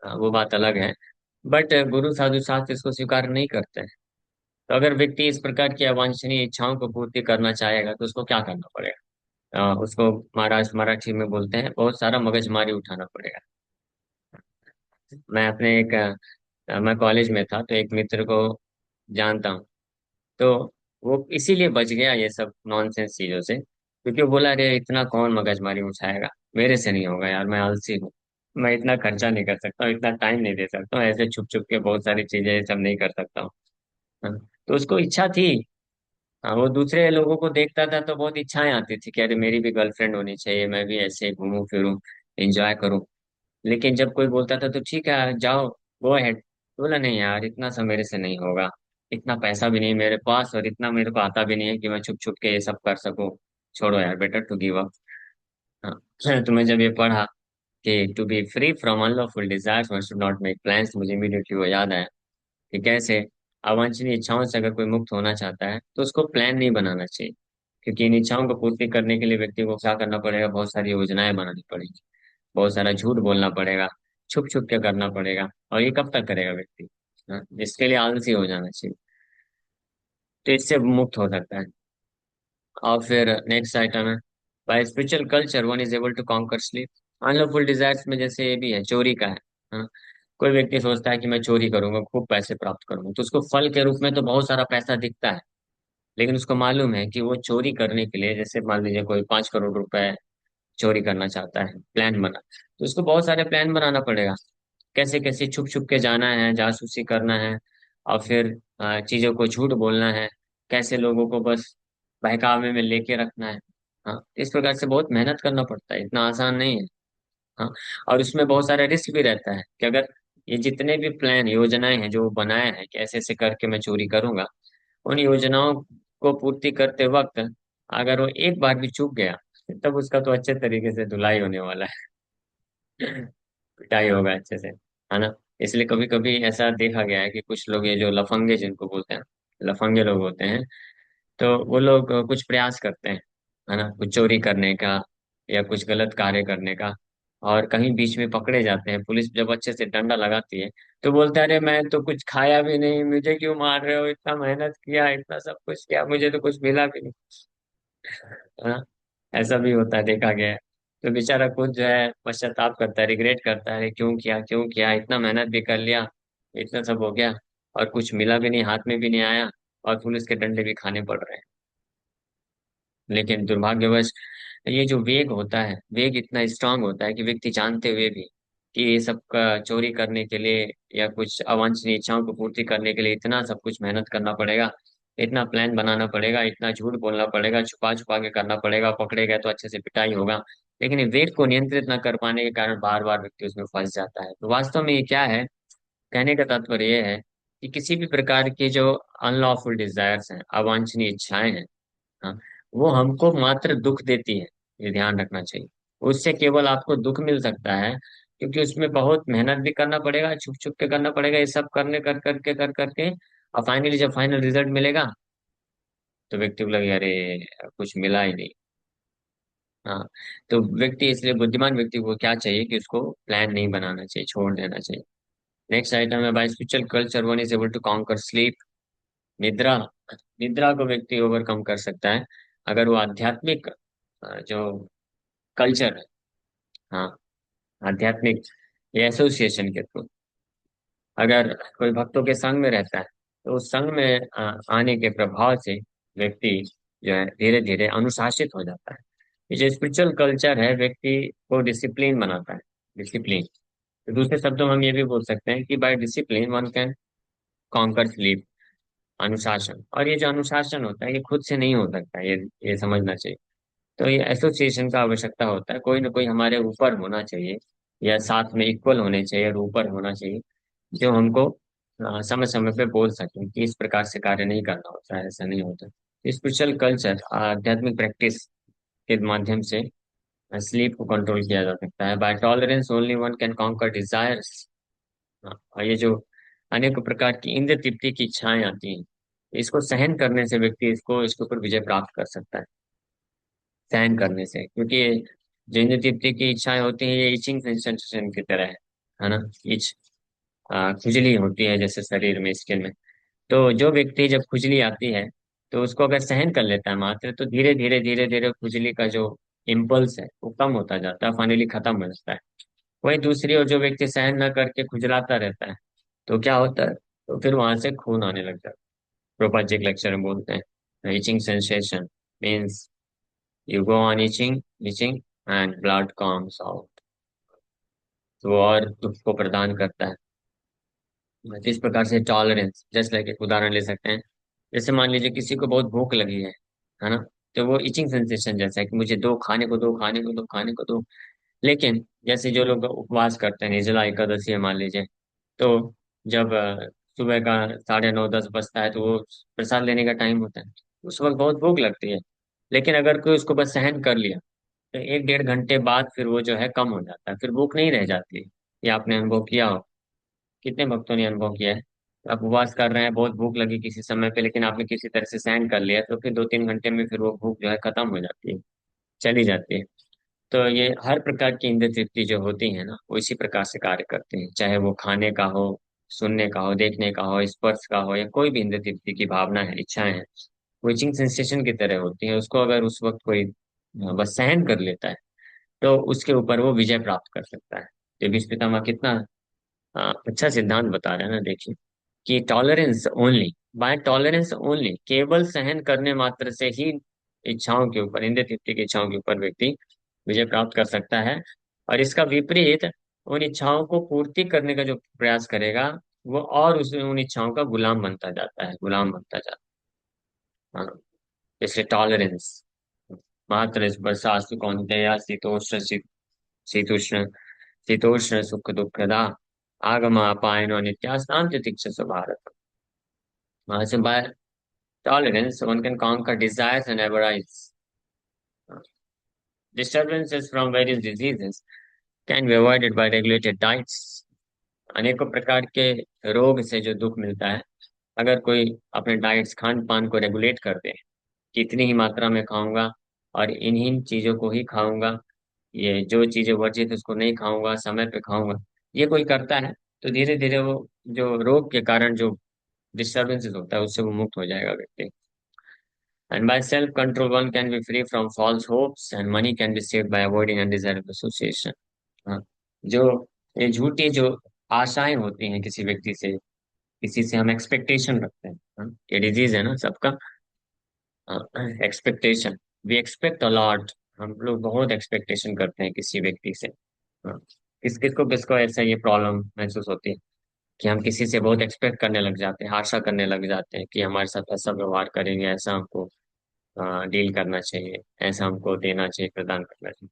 Speaker 1: वो बात अलग है। बट गुरु साधु शास्त्र इसको स्वीकार नहीं करते हैं। तो अगर व्यक्ति इस प्रकार की अवांछनीय इच्छाओं को पूर्ति करना चाहेगा तो उसको क्या करना पड़ेगा? उसको महाराज मराठी में बोलते हैं बहुत सारा मगजमारी उठाना पड़ेगा। मैं अपने एक मैं कॉलेज में था तो एक मित्र को जानता हूँ। तो वो इसीलिए बच गया ये सब नॉनसेंस चीजों से, क्योंकि वो बोला अरे इतना कौन मगजमारी उठाएगा, मेरे से नहीं होगा यार, मैं आलसी हूँ, मैं इतना खर्चा नहीं कर सकता हूँ, इतना टाइम नहीं दे सकता हूँ, ऐसे छुप छुप के बहुत सारी चीजें ये सब नहीं कर सकता हूँ। हाँ, तो उसको इच्छा थी। हाँ, वो दूसरे लोगों को देखता था तो बहुत इच्छाएं आती थी कि अरे मेरी भी गर्लफ्रेंड होनी चाहिए, मैं भी ऐसे घूमूं फिरूं, एंजॉय करूं। लेकिन जब कोई बोलता था तो ठीक है जाओ, गो अहेड, बोला नहीं यार इतना सा मेरे से नहीं होगा। इतना पैसा भी नहीं मेरे पास और इतना मेरे को आता भी नहीं है कि मैं छुप छुप के ये सब कर सकूं। छोड़ो यार, बेटर टू गिव अप। हाँ। तो मैं जब ये पढ़ा कि to be free from unlawful desires one should not make plans, मुझे इमीडिएटली वो याद आया कि कैसे अवांछनीय इच्छाओं से अगर कोई मुक्त होना चाहता है तो उसको प्लान नहीं बनाना चाहिए। क्योंकि इन इच्छाओं को पूर्ति करने के लिए व्यक्ति को क्या करना पड़ेगा, बहुत सारी योजनाएं बनानी पड़ेगी, बहुत सारा झूठ बोलना पड़ेगा, छुप छुप के करना पड़ेगा। और ये कब तक करेगा व्यक्ति? हाँ, इसके लिए आलसी हो जाना चाहिए। तो इससे मुक्त हो सकता है। और फिर नेक्स्ट आइटम है, by spiritual culture one is able to conquer sleep. Unlawful desires में जैसे ये भी है, चोरी का है। हाँ, कोई व्यक्ति सोचता है कि मैं चोरी करूंगा, खूब पैसे प्राप्त करूंगा, तो उसको फल के रूप में तो बहुत सारा पैसा दिखता है। लेकिन उसको मालूम है कि वो चोरी करने के लिए, जैसे मान लीजिए कोई 5 करोड़ रुपए चोरी करना चाहता है, प्लान बना, तो उसको बहुत सारे प्लान बनाना पड़ेगा। कैसे कैसे छुप छुप के जाना है, जासूसी करना है, और फिर चीजों को झूठ बोलना है, कैसे लोगों को बस बहकावे में लेके रखना है। हाँ, इस प्रकार से बहुत मेहनत करना पड़ता है, इतना आसान नहीं है। हाँ, और उसमें बहुत सारा रिस्क भी रहता है कि अगर ये जितने भी प्लान योजनाएं हैं जो वो बनाए हैं कि ऐसे ऐसे करके मैं चोरी करूंगा, उन योजनाओं को पूर्ति करते वक्त अगर वो एक बार भी चूक गया, तब उसका तो अच्छे तरीके से धुलाई होने वाला है। पिटाई होगा अच्छे से, है ना। इसलिए कभी कभी ऐसा देखा गया है कि कुछ लोग, ये जो लफंगे जिनको बोलते हैं, लफंगे लोग होते हैं, तो वो लोग कुछ प्रयास करते हैं, है ना, कुछ चोरी करने का या कुछ गलत कार्य करने का, और कहीं बीच में पकड़े जाते हैं, पुलिस जब अच्छे से डंडा लगाती है तो बोलते हैं, अरे मैं तो कुछ खाया भी नहीं, मुझे क्यों मार रहे हो, इतना मेहनत किया, इतना सब कुछ किया, मुझे तो कुछ मिला भी नहीं। हाँ, ऐसा भी होता है, देखा गया है। तो बेचारा खुद जो है पश्चाताप करता है, रिग्रेट करता है, क्यों किया क्यों किया, इतना मेहनत भी कर लिया, इतना सब हो गया, और कुछ मिला भी नहीं, हाथ में भी नहीं आया, और पुलिस के डंडे भी खाने पड़ रहे हैं। लेकिन दुर्भाग्यवश ये जो वेग होता है, वेग इतना स्ट्रांग होता है कि व्यक्ति जानते हुए भी कि ये सब का चोरी करने के लिए या कुछ अवांछनीय इच्छाओं को पूर्ति करने के लिए इतना सब कुछ मेहनत करना पड़ेगा, इतना प्लान बनाना पड़ेगा, इतना झूठ बोलना पड़ेगा, छुपा छुपा के करना पड़ेगा, पकड़े गए तो अच्छे से पिटाई होगा, लेकिन ये वेग को नियंत्रित न कर पाने के कारण बार बार व्यक्ति उसमें फंस जाता है। तो वास्तव में ये क्या है, कहने का तात्पर्य ये है कि किसी भी प्रकार की जो अनलॉफुल डिजायर्स हैं, अवांछनीय इच्छाएं हैं, हाँ, वो हमको मात्र दुख देती है, ये ध्यान रखना चाहिए। उससे केवल आपको दुख मिल सकता है, क्योंकि उसमें बहुत मेहनत भी करना पड़ेगा, छुप छुप के करना पड़ेगा, ये सब करने कर करके, और फाइनली जब फाइनल रिजल्ट मिलेगा तो व्यक्ति को लगे, अरे कुछ मिला ही नहीं। हाँ, तो व्यक्ति, इसलिए बुद्धिमान व्यक्ति को क्या चाहिए कि उसको प्लान नहीं बनाना चाहिए, छोड़ देना चाहिए। नेक्स्ट आइटम है, by spiritual culture one is able to conquer sleep. निद्रा, निद्रा को व्यक्ति ओवरकम कर सकता है अगर वो आध्यात्मिक जो कल्चर है, हाँ, आध्यात्मिक ये एसोसिएशन के थ्रू, अगर कोई भक्तों के संग में रहता है तो उस संग में आने के प्रभाव से व्यक्ति जो है धीरे धीरे अनुशासित हो जाता है। ये जो स्पिरिचुअल कल्चर है व्यक्ति को डिसिप्लिन बनाता है, डिसिप्लिन। तो दूसरे शब्दों में हम ये भी बोल सकते हैं कि by discipline one can conquer sleep. अनुशासन, और ये जो अनुशासन होता है ये खुद से नहीं हो सकता, ये समझना चाहिए। तो ये एसोसिएशन का आवश्यकता होता है, कोई ना कोई हमारे ऊपर होना चाहिए, या साथ में इक्वल होने चाहिए और ऊपर होना चाहिए, जो हमको समय समय पे बोल सकें कि इस प्रकार से कार्य नहीं करना होता है, ऐसा नहीं होता। स्पिरिचुअल कल्चर, आध्यात्मिक प्रैक्टिस के माध्यम से स्लीप को कंट्रोल किया जा सकता है। By tolerance only one can conquer desires. और ये जो अनेक प्रकार की इंद्र तृप्ति की इच्छाएं आती हैं, इसको सहन करने से व्यक्ति इसको इसके ऊपर विजय प्राप्त कर सकता है, सहन करने से। क्योंकि ये जो इंद्र तृप्ति की इच्छाएं होती हैं, ये इचिंग सेंसेशन की तरह है ना, इच, खुजली होती है जैसे शरीर में, स्किन में। तो जो व्यक्ति जब खुजली आती है तो उसको अगर सहन कर लेता है मात्र, तो धीरे धीरे खुजली का जो इम्पल्स है वो कम होता जाता है, फाइनली खत्म हो जाता है। वही दूसरी ओर जो व्यक्ति सहन न करके खुजलाता रहता है, तो क्या होता है, तो फिर वहां से खून आने लगता है। प्रोपा जी लेक्चर में बोलते हैं, itching sensation means you go on itching itching and blood comes out. तो वो और दुख को प्रदान करता है। तो इस प्रकार से टॉलरेंस, जस्ट लाइक एक उदाहरण ले सकते हैं, जैसे मान लीजिए किसी को बहुत भूख लगी है ना, तो वो इचिंग सेंसेशन जैसा है कि मुझे दो, खाने को दो, खाने को दो, खाने को दो। लेकिन जैसे जो लोग उपवास करते हैं, निर्जला एकादशी है मान लीजिए, तो जब सुबह का 9:30 10 बजता है, तो वो प्रसाद लेने का टाइम होता है। उस वक्त बहुत भूख लगती है। लेकिन अगर कोई उसको बस सहन कर लिया, तो 1 1.5 घंटे बाद फिर वो जो है कम हो जाता है, फिर भूख नहीं रह जाती है। ये आपने अनुभव किया हो, कितने भक्तों ने अनुभव किया है। आप उपवास कर रहे हैं, बहुत भूख लगी किसी समय पे, लेकिन आपने किसी तरह से सहन कर लिया, तो फिर 2 3 घंटे में फिर वो भूख जो है खत्म हो जाती है, चली जाती है। तो ये हर प्रकार की इंद्रिय तृप्ति जो होती है ना, वो इसी प्रकार से कार्य करते हैं, चाहे वो खाने का हो, सुनने का हो, देखने का हो, स्पर्श का हो, या कोई भी इंद्रिय तृप्ति की भावना है, इच्छाएं हैं, विचिंग सेंसेशन की तरह होती है। उसको अगर उस वक्त कोई बस सहन कर लेता है, तो उसके ऊपर वो विजय प्राप्त कर सकता है। तो भीष्म पितामह कितना अच्छा सिद्धांत बता रहे हैं ना, देखिए, कि tolerance only, by tolerance only, केवल सहन करने मात्र से ही इच्छाओं के ऊपर, इंद्रिय तृप्ति की इच्छाओं के ऊपर व्यक्ति विजय प्राप्त कर सकता है। और इसका विपरीत, उन इच्छाओं को पूर्ति करने का जो प्रयास करेगा, वो और उस उन इच्छाओं का गुलाम बनता जाता है, गुलाम बनता जाता है। हाँ, जैसे टॉलरेंस, मात्र बरसास्तु कौन्तेय शीतोष्ण शीतोष्ण शीतोष्ण सुख दुखदा आगम अपायनो नित्यास्तां तितिक्षसु भारत। वहां से by tolerance one can conquer desires and avarice. Disturbances from various diseases can be avoided by regulated diets. अनेकों प्रकार के रोग से जो दुख मिलता है, अगर कोई अपने डाइट्स, खान पान को रेगुलेट कर दे, कितनी ही मात्रा में खाऊंगा और इन्हीं चीजों को ही खाऊंगा, ये जो चीजें वर्जित है उसको नहीं खाऊंगा, समय पे खाऊंगा, ये कोई करता है, तो धीरे धीरे वो जो रोग के कारण जो डिस्टर्बेंसेस होता है, उससे वो मुक्त हो जाएगा व्यक्ति। And by self control one can be free from false hopes and money can be saved by avoiding undesirable association. हाँ, जो ये झूठी जो आशाएं होती हैं किसी व्यक्ति से, किसी से हम एक्सपेक्टेशन रखते हैं, हाँ, ये डिजीज है ना सबका, एक्सपेक्टेशन, वी एक्सपेक्ट अलॉट, हम लोग बहुत एक्सपेक्टेशन करते हैं किसी व्यक्ति से। हाँ, किसको किसको ऐसा ये प्रॉब्लम महसूस होती है कि हम किसी से बहुत एक्सपेक्ट करने लग जाते हैं, आशा करने लग जाते हैं कि हमारे साथ ऐसा व्यवहार करेंगे, ऐसा हमको डील करना चाहिए, ऐसा हमको देना चाहिए, प्रदान करना चाहिए,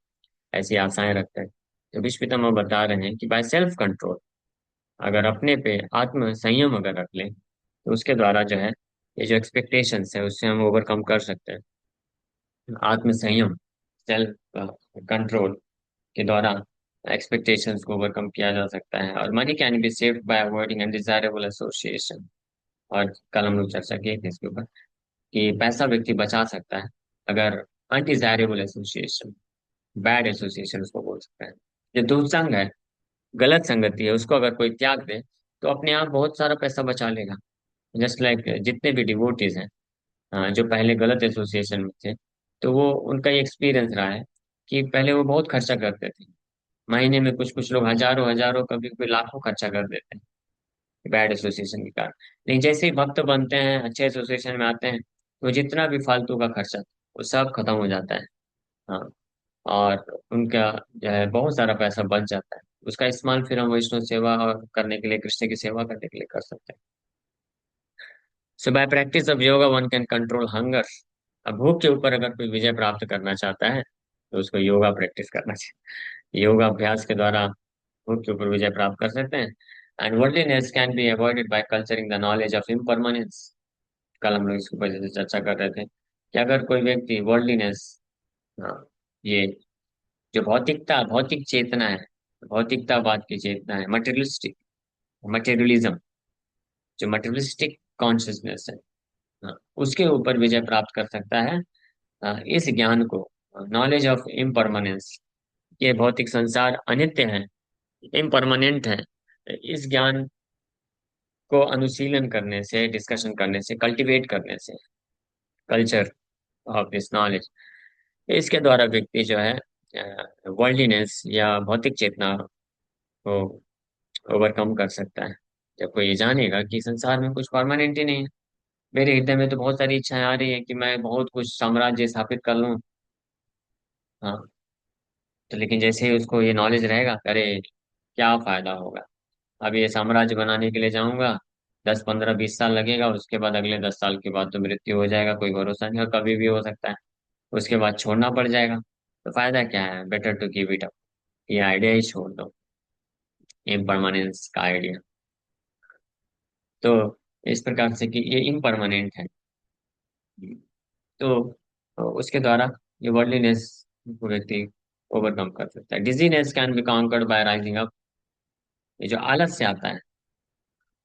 Speaker 1: ऐसी आशाएं रखते हैं। तो विश्व पितामह बता रहे हैं कि बाय सेल्फ कंट्रोल, अगर अपने पे आत्म संयम अगर रख लें, तो उसके द्वारा जो है ये जो एक्सपेक्टेशंस है उससे हम ओवरकम कर सकते हैं। आत्म संयम, सेल्फ कंट्रोल के द्वारा एक्सपेक्टेशंस को ओवरकम किया जा सकता है। और money can be saved by avoiding undesirable association. और कल हम लोग चर्चा किए थे इसके ऊपर कि पैसा व्यक्ति बचा सकता है अगर अनडिजायरेबल एसोसिएशन, बैड एसोसिएशन उसको बोल सकते हैं, जो दुस्संग है, गलत संगति है, उसको अगर कोई त्याग दे, तो अपने आप बहुत सारा पैसा बचा लेगा। जस्ट लाइक जितने भी डिवोटीज हैं, जो पहले गलत एसोसिएशन में थे, तो वो उनका ये एक्सपीरियंस रहा है कि पहले वो बहुत खर्चा करते थे, महीने में कुछ कुछ लोग हजारों हजारों, कभी कभी लाखों खर्चा कर देते हैं बैड एसोसिएशन के कारण। लेकिन जैसे ही भक्त बनते हैं, अच्छे एसोसिएशन में आते हैं, तो जितना भी फालतू का खर्चा वो सब खत्म हो जाता है। हाँ, और उनका जो है बहुत सारा पैसा बच जाता है, उसका इस्तेमाल फिर हम वैष्णव सेवा और करने के लिए, कृष्ण की सेवा करने के लिए कर सकते हैं। So by practice of yoga one can control hunger. अब भूख के ऊपर अगर कोई विजय प्राप्त करना चाहता है, तो उसको योगा प्रैक्टिस करना चाहिए। योगा अभ्यास के द्वारा भूख के ऊपर विजय प्राप्त कर सकते हैं। And worldliness can be avoided by culturing the knowledge of impermanence. कल हम लोग इसके ऊपर जैसे चर्चा कर रहे थे कि अगर कोई व्यक्ति वर्ल्डलीनेस, हाँ, ये जो भौतिकता, भौतिक चेतना है, भौतिकतावाद की चेतना है, मटेरियलिस्टिक, मटेरियलिज्म, जो मटेरियलिस्टिक कॉन्शियसनेस है, हाँ, उसके ऊपर विजय प्राप्त कर सकता है। इस ज्ञान को, नॉलेज ऑफ इम्परमानेंस, ये भौतिक संसार अनित्य है, इम्परमानेंट है, इस ज्ञान को अनुशीलन करने से, डिस्कशन करने से, कल्टीवेट करने से, कल्चर ऑफ दिस नॉलेज, इसके द्वारा व्यक्ति जो है वर्ल्डलीनेस या भौतिक चेतना को ओवरकम कर सकता है। जब कोई ये जानेगा कि संसार में कुछ परमानेंट ही नहीं है, मेरे हृदय में तो बहुत सारी इच्छाएं आ रही है कि मैं बहुत कुछ साम्राज्य स्थापित कर लूं, हाँ, तो लेकिन जैसे ही उसको ये नॉलेज रहेगा, अरे क्या फायदा होगा, अब ये साम्राज्य बनाने के लिए जाऊंगा, 10 15 20 साल लगेगा, उसके बाद अगले 10 साल के बाद तो मृत्यु हो जाएगा, कोई भरोसा नहीं, और कभी भी हो सकता है, उसके बाद छोड़ना पड़ जाएगा, तो फायदा क्या है, better to give it up, ये आइडिया ही छोड़ दो, इम्परमानेंस का आइडिया। तो इस प्रकार से कि ये इम्परमानेंट है। तो उसके द्वारा ये वर्ldliness को व्यक्ति ओवरकम कर सकता है। Dizziness can be conquered by rising up. ये जो आलस से आता है,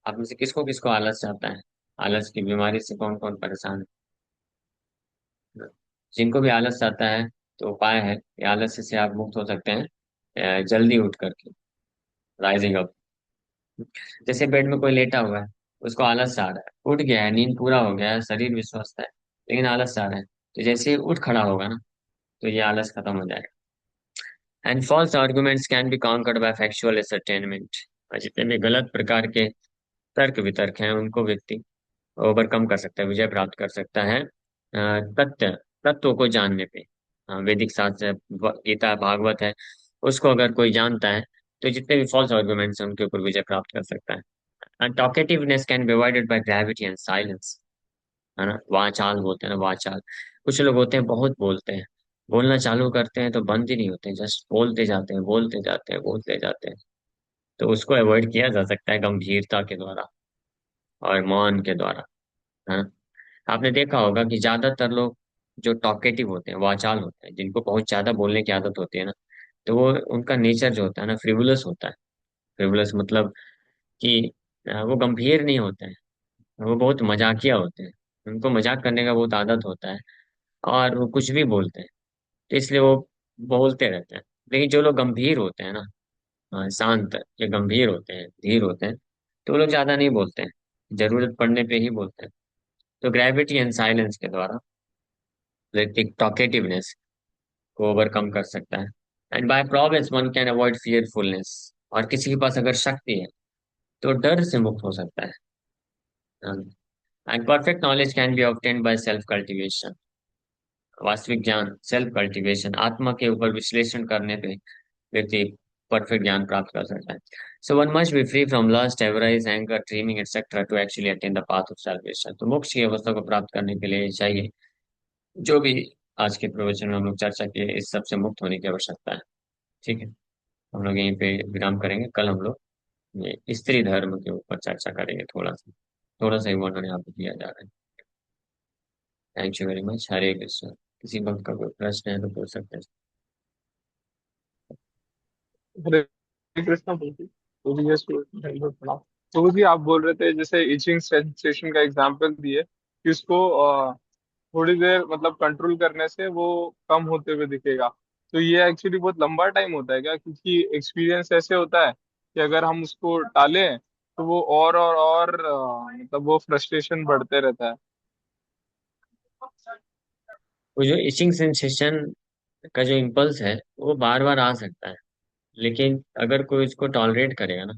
Speaker 1: आप में से किसको किसको आलस से आता है? आलस की बीमारी से कौन कौन परेशान है? जिनको भी आलस आता है, तो उपाय है कि आलस्य से आप मुक्त हो सकते हैं जल्दी उठ करके, राइजिंग अप। जैसे बेड में कोई लेटा हुआ है, उसको आलस आ रहा है, उठ गया है, नींद पूरा हो गया है, शरीर भी स्वस्थ है, लेकिन आलस आ रहा है, तो जैसे ही उठ खड़ा होगा ना, तो ये आलस खत्म हो जाएगा। And false arguments can be conquered by factual ascertainment. और जितने भी गलत प्रकार के तर्क वितर्क हैं, उनको व्यक्ति ओवरकम कर सकता है, विजय प्राप्त कर सकता है तथ्य तत्वों को जानने पे। वैदिक शास्त्र है, गीता भागवत है, उसको अगर कोई जानता है, तो जितने भी फॉल्स आर्गुमेंट्स हैं उनके ऊपर विजय प्राप्त कर सकता है। And talkativeness can be avoided by gravity and silence. है ना, वाचाल बोलते हैं ना, वाचाल। कुछ लोग होते हैं बहुत बोलते हैं, बोलना चालू करते हैं तो बंद ही नहीं होते, जस्ट बोलते जाते हैं, बोलते जाते हैं, बोलते जाते हैं। तो उसको अवॉइड किया जा सकता है गंभीरता के द्वारा और मौन के द्वारा। है ना, आपने देखा होगा कि ज्यादातर लोग जो टॉकेटिव होते हैं, वाचाल होते हैं, जिनको बहुत ज्यादा बोलने की आदत होती है ना, तो वो उनका नेचर जो होता है ना, फ्रिवुलस होता है। फ्रिवुलस मतलब कि वो गंभीर नहीं होते हैं, वो बहुत मजाकिया होते हैं। उनको मजाक करने का बहुत आदत होता है, और वो कुछ भी बोलते हैं, तो इसलिए वो बोलते रहते हैं। लेकिन जो लोग गंभीर होते हैं ना, शांत या गंभीर होते हैं, धीर होते हैं, तो वो लोग ज्यादा नहीं बोलते हैं, जरूरत पड़ने पे ही बोलते हैं। तो ग्रेविटी एंड साइलेंस के द्वारा व्यक्ति टॉकेटिवनेस को ओवरकम कर सकता है। And by progress one can avoid fearfulness. और किसी के पास अगर शक्ति है, तो डर से मुक्त हो सकता है। And perfect knowledge can be obtained by self cultivation. वास्तविक ज्ञान सेल्फ कल्टीवेशन, आत्मा के ऊपर विश्लेषण करने पे व्यक्ति परफेक्ट ज्ञान प्राप्त कर सकता है। So one must be free from lust, avarice, anger, dreaming etcetera to actually attain the path of salvation. तो मोक्ष की अवस्था को प्राप्त करने के लिए चाहिए जो भी आज के प्रवचन में हम लोग चर्चा किए, इस सब से मुक्त होने की आवश्यकता है। ठीक है, हम लोग यहीं पे विराम करेंगे। कल हम लोग ये स्त्री धर्म के ऊपर चर्चा करेंगे, थोड़ा सा ही वर्णन यहाँ पे किया जा रहा है। Thank you very much. Hare Krishna. किसी भक्त का कोई प्रश्न है तो पूछ सकते हैं।
Speaker 2: हरे कृष्णा प्रभु। तो जी दंडवत प्रणाम। तो जी आप बोल रहे थे जैसे इचिंग सेंसेशन का एग्जांपल दिए कि उसको थोड़ी देर मतलब कंट्रोल करने से वो कम होते हुए दिखेगा। तो ये एक्चुअली बहुत लंबा टाइम होता है क्या? क्योंकि एक्सपीरियंस ऐसे होता है कि अगर हम उसको टालें तो वो और मतलब वो फ्रस्ट्रेशन बढ़ते रहता है।
Speaker 1: वो जो इचिंग सेंसेशन का जो इम्पल्स है, वो बार बार आ सकता है, लेकिन अगर कोई उसको टॉलरेट करेगा ना,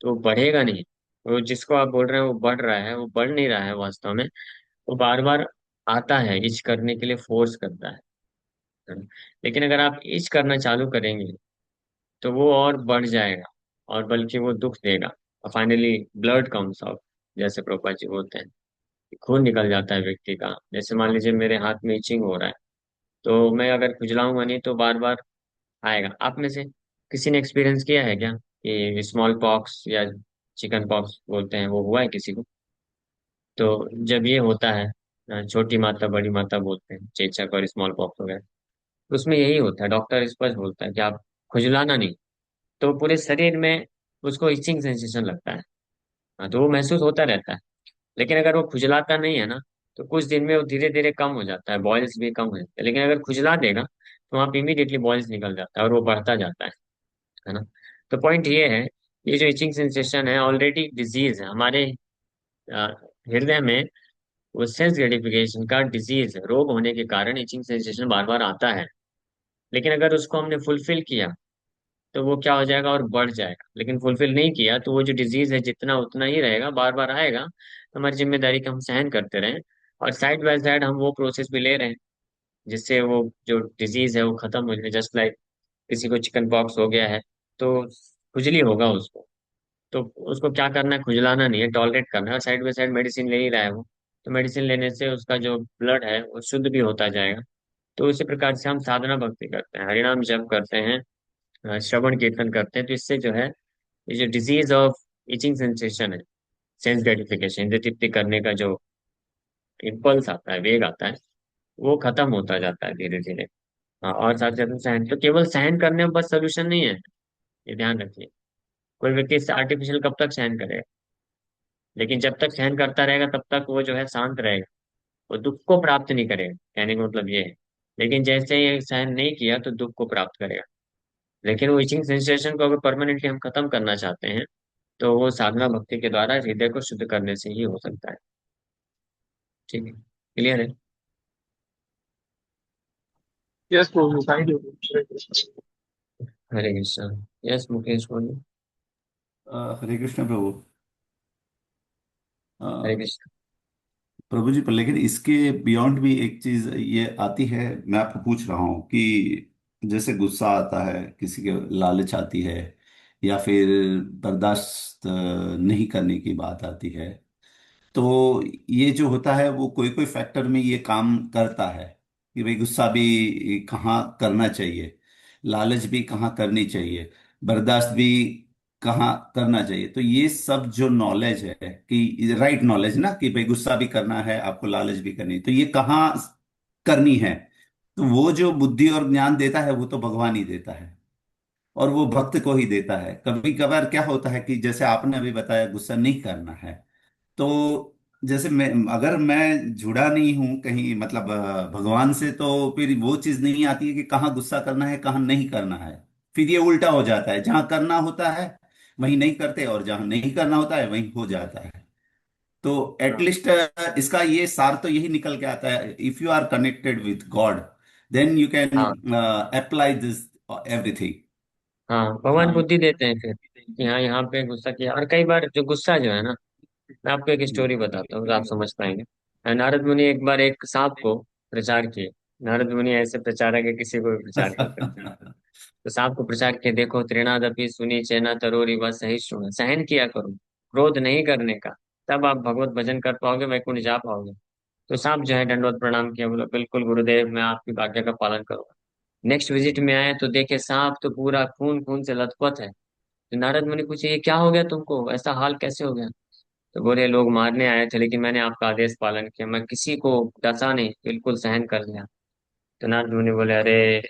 Speaker 1: तो वो बढ़ेगा नहीं। वो जिसको आप बोल रहे हैं वो बढ़ रहा है, वो बढ़ नहीं रहा है वास्तव में। वो बार बार आता है, इच करने के लिए फोर्स करता है। लेकिन अगर आप इच करना चालू करेंगे, तो वो और बढ़ जाएगा, और बल्कि वो दुख देगा, और फाइनली ब्लड कम्स आउट। जैसे प्रभुपाद जी बोलते हैं कि खून निकल जाता है व्यक्ति का। जैसे मान लीजिए मेरे हाथ में इचिंग हो रहा है, तो मैं अगर खुजलाऊंगा नहीं तो बार बार आएगा। आप में से किसी ने एक्सपीरियंस किया है क्या कि स्मॉल पॉक्स या चिकन पॉक्स बोलते हैं, वो हुआ है किसी को? तो जब ये होता है, छोटी मात्रा बड़ी मात्रा बोलते हैं, चेचक और स्मॉल पॉक्स हो गया, तो उसमें यही होता है, डॉक्टर स्पष्ट बोलता है कि आप खुजलाना नहीं। तो पूरे शरीर में उसको इचिंग सेंसेशन लगता है। हाँ, तो वो महसूस होता रहता है। लेकिन अगर वो खुजलाता नहीं है ना, तो कुछ दिन में वो धीरे धीरे कम हो जाता है, बॉयल्स भी कम हो जाते हैं। लेकिन अगर खुजला देगा, तो वहाँ पे इमीडिएटली बॉयल्स निकल जाता है और वो बढ़ता जाता है ना। तो पॉइंट ये है, ये जो इचिंग सेंसेशन है ऑलरेडी डिजीज है हमारे अ, हृदय में। वो सेंस ग्रेटिफिकेशन का डिजीज, रोग होने के कारण इचिंग सेंसेशन बार बार आता है। लेकिन अगर उसको हमने फुलफिल किया, तो वो क्या हो जाएगा, और बढ़ जाएगा। लेकिन फुलफिल नहीं किया, तो वो जो डिजीज है जितना उतना ही रहेगा, बार बार आएगा। तो हमारी जिम्मेदारी कि हम सहन करते रहें, और साइड बाय साइड हम वो प्रोसेस भी ले रहे हैं, जिससे वो जो डिजीज है वो खत्म हो जाए। जस्ट लाइक किसी को चिकन पॉक्स हो गया है, तो खुजली होगा उसको, तो उसको क्या करना है, खुजलाना नहीं है, टॉलरेट करना है, और साइड बाय साइड मेडिसिन ले ही रहा है वो। तो मेडिसिन लेने से उसका जो ब्लड है वो शुद्ध भी होता जाएगा। तो उसी प्रकार से हम साधना भक्ति करते हैं, हरिनाम जप करते हैं, श्रवण कीर्तन करते हैं, तो इससे जो है, ये जो डिजीज ऑफ इचिंग सेंसेशन है, सेंस ग्रेटिफिकेशन, इंद्रिय तृप्ति करने का जो इम्पल्स आता है, वेग आता है, वो खत्म होता जाता है धीरे धीरे। हाँ, और साथ साथ में सहन, तो केवल सहन करने में बस सोल्यूशन नहीं है, ये ध्यान रखिए। कोई व्यक्ति आर्टिफिशियल कब तक सहन करेगा, लेकिन जब तक सहन करता रहेगा तब तक वो जो है शांत रहेगा, वो दुख को प्राप्त नहीं करेगा, कहने का मतलब ये है। लेकिन जैसे ही सहन नहीं किया तो दुख को प्राप्त करेगा। लेकिन वो इचिंग सेंसेशन को अगर परमानेंटली हम खत्म करना चाहते हैं, तो वो साधना भक्ति के द्वारा हृदय को शुद्ध करने से ही हो सकता है। ठीक है, क्लियर है।
Speaker 2: Yes Prabhu, thank you. Hare Krishna.
Speaker 1: Hare Krishna. Yes Mukesh बोलिए।
Speaker 3: हरे कृष्ण प्रभु। अ,
Speaker 1: हरे कृष्णा।
Speaker 3: प्रभु जी, पर लेकिन इसके बियॉन्ड भी एक चीज ये आती है। मैं आपको पूछ रहा हूँ कि जैसे गुस्सा आता है, किसी के लालच आती है, या फिर बर्दाश्त नहीं करने की बात आती है, तो ये जो होता है वो कोई कोई फैक्टर में ये काम करता है कि भाई गुस्सा भी कहाँ करना चाहिए, लालच भी कहाँ करनी चाहिए, बर्दाश्त भी कहाँ करना चाहिए। तो ये सब जो नॉलेज है कि राइट नॉलेज ना, कि भाई गुस्सा भी करना है आपको, लालच भी करनी है, तो ये कहाँ करनी है, तो वो जो बुद्धि और ज्ञान देता है वो तो भगवान ही देता है, और वो भक्त को ही देता है। कभी कभार क्या होता है कि जैसे आपने अभी बताया गुस्सा नहीं करना है, तो जैसे मैं, अगर मैं जुड़ा नहीं हूं कहीं मतलब भगवान से, तो फिर वो चीज नहीं आती है कि कहाँ गुस्सा करना है कहाँ नहीं करना है। फिर ये उल्टा हो जाता है, जहां करना होता है वहीं नहीं करते, और जहां नहीं करना होता है वहीं हो जाता है। तो
Speaker 1: हाँ
Speaker 3: एटलीस्ट इसका ये सार तो यही निकल के आता है, if you are connected with God then you can
Speaker 1: हाँ
Speaker 3: अप्लाई दिस एवरीथिंग।
Speaker 1: हाँ, भगवान बुद्धि देते हैं फिर कि हाँ यहाँ पे गुस्सा किया। और कई बार जो गुस्सा जो है ना, मैं आपको एक स्टोरी बताता हूँ तो आप समझ पाएंगे। नारद मुनि एक बार एक सांप को प्रचार किए। नारद मुनि ऐसे प्रचारक है, किसी को भी प्रचार कर सकते हैं। तो सांप को प्रचार किए, देखो त्रिणादपि सुनी चैना तरोरी व सहिष्णु, सहन किया करो, क्रोध नहीं करने का, तब आप भगवत भजन कर पाओगे, वैकुंठ जा पाओगे। तो सांप जो है दंडवत प्रणाम किया, बोला बिल्कुल गुरुदेव, मैं आपकी आज्ञा का पालन करूंगा। नेक्स्ट विजिट में आए तो देखे सांप तो पूरा खून खून से लथपथ है। तो नारद मुनि पूछे, ये क्या हो गया तुमको, ऐसा हाल कैसे हो गया? तो बोले, लोग मारने आए थे लेकिन मैंने आपका आदेश पालन किया, मैं किसी को डसा नहीं, बिल्कुल सहन कर लिया। तो नारद मुनि बोले, अरे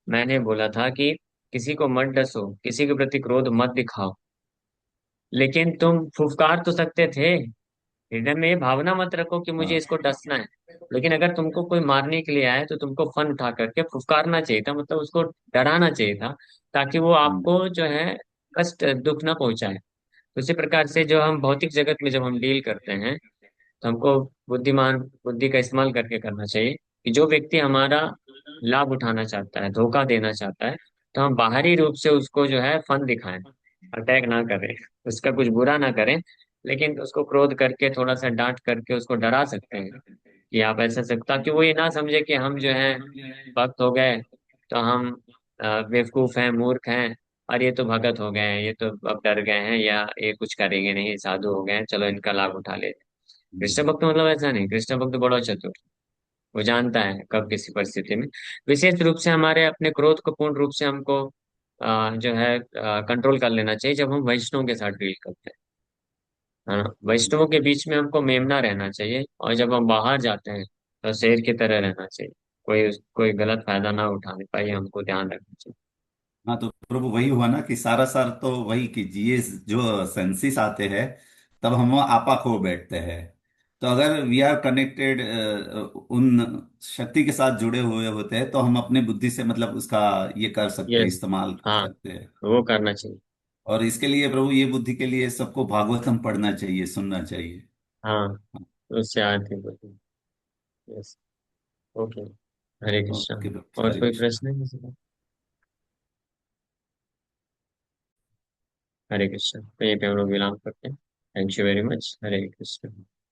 Speaker 1: मैंने बोला था कि किसी को मत डसो, किसी के प्रति क्रोध मत दिखाओ, लेकिन तुम फुफकार तो सकते थे। हृदय में ये भावना मत रखो कि मुझे
Speaker 3: हाँ।
Speaker 1: इसको डसना है। लेकिन अगर तुमको कोई मारने के लिए आए तो तुमको फन उठा करके फुफकारना चाहिए था, मतलब उसको डराना चाहिए था, ताकि वो
Speaker 3: हम्म।
Speaker 1: आपको जो है कष्ट दुख ना पहुंचाए। तो उसी प्रकार से जो हम भौतिक जगत में जब हम डील करते हैं, तो हमको बुद्धिमान बुद्धि का इस्तेमाल करके करना चाहिए कि जो व्यक्ति हमारा लाभ उठाना चाहता है, धोखा देना चाहता है, तो हम बाहरी रूप से उसको जो है फन दिखाएं, अटैक ना करें, उसका कुछ बुरा ना करें, लेकिन उसको क्रोध करके थोड़ा सा डांट करके उसको डरा सकते हैं कि आप ऐसा सकता, ताकि वो ये ना समझे कि हम जो है भक्त हो गए तो हम बेवकूफ हैं, मूर्ख हैं, और ये तो भगत हो गए हैं, ये तो अब डर गए हैं, या ये कुछ करेंगे नहीं, साधु हो गए हैं, चलो इनका लाभ उठा लेते। कृष्ण भक्त मतलब ऐसा नहीं, कृष्ण भक्त बड़ा चतुर, वो जानता है कब किसी परिस्थिति में विशेष रूप से हमारे अपने क्रोध को पूर्ण रूप से हमको जो है कंट्रोल कर लेना चाहिए जब हम वैष्णव के साथ डील करते हैं। हाँ, वैष्णवों के बीच में हमको मेमना रहना चाहिए, और जब हम बाहर जाते हैं तो शेर की तरह रहना चाहिए, कोई गलत फायदा ना उठाने पाए, हमको ध्यान रखना चाहिए।
Speaker 3: हाँ, तो प्रभु वही हुआ ना कि सारा सार तो वही कि ये जो सेंसिस आते हैं तब हम आपा खो बैठते हैं। तो अगर वी आर कनेक्टेड उन शक्ति के साथ जुड़े हुए होते हैं, तो हम अपने बुद्धि से मतलब उसका ये कर सकते हैं,
Speaker 1: यस।
Speaker 3: इस्तेमाल कर
Speaker 1: हाँ,
Speaker 3: सकते हैं।
Speaker 1: वो करना चाहिए।
Speaker 3: और इसके लिए प्रभु, ये बुद्धि के लिए सबको भागवतम पढ़ना चाहिए, सुनना चाहिए।
Speaker 1: हाँ, उससे आती है। यस। ओके। हरे कृष्णा।
Speaker 3: ओके प्रभु,
Speaker 1: और
Speaker 3: हरे
Speaker 1: कोई
Speaker 3: कृष्ण।
Speaker 1: प्रश्न है किसी का? हरे कृष्ण, तो ये पे हम लोग विराम करते हैं। Thank you very much. Hare Krishna.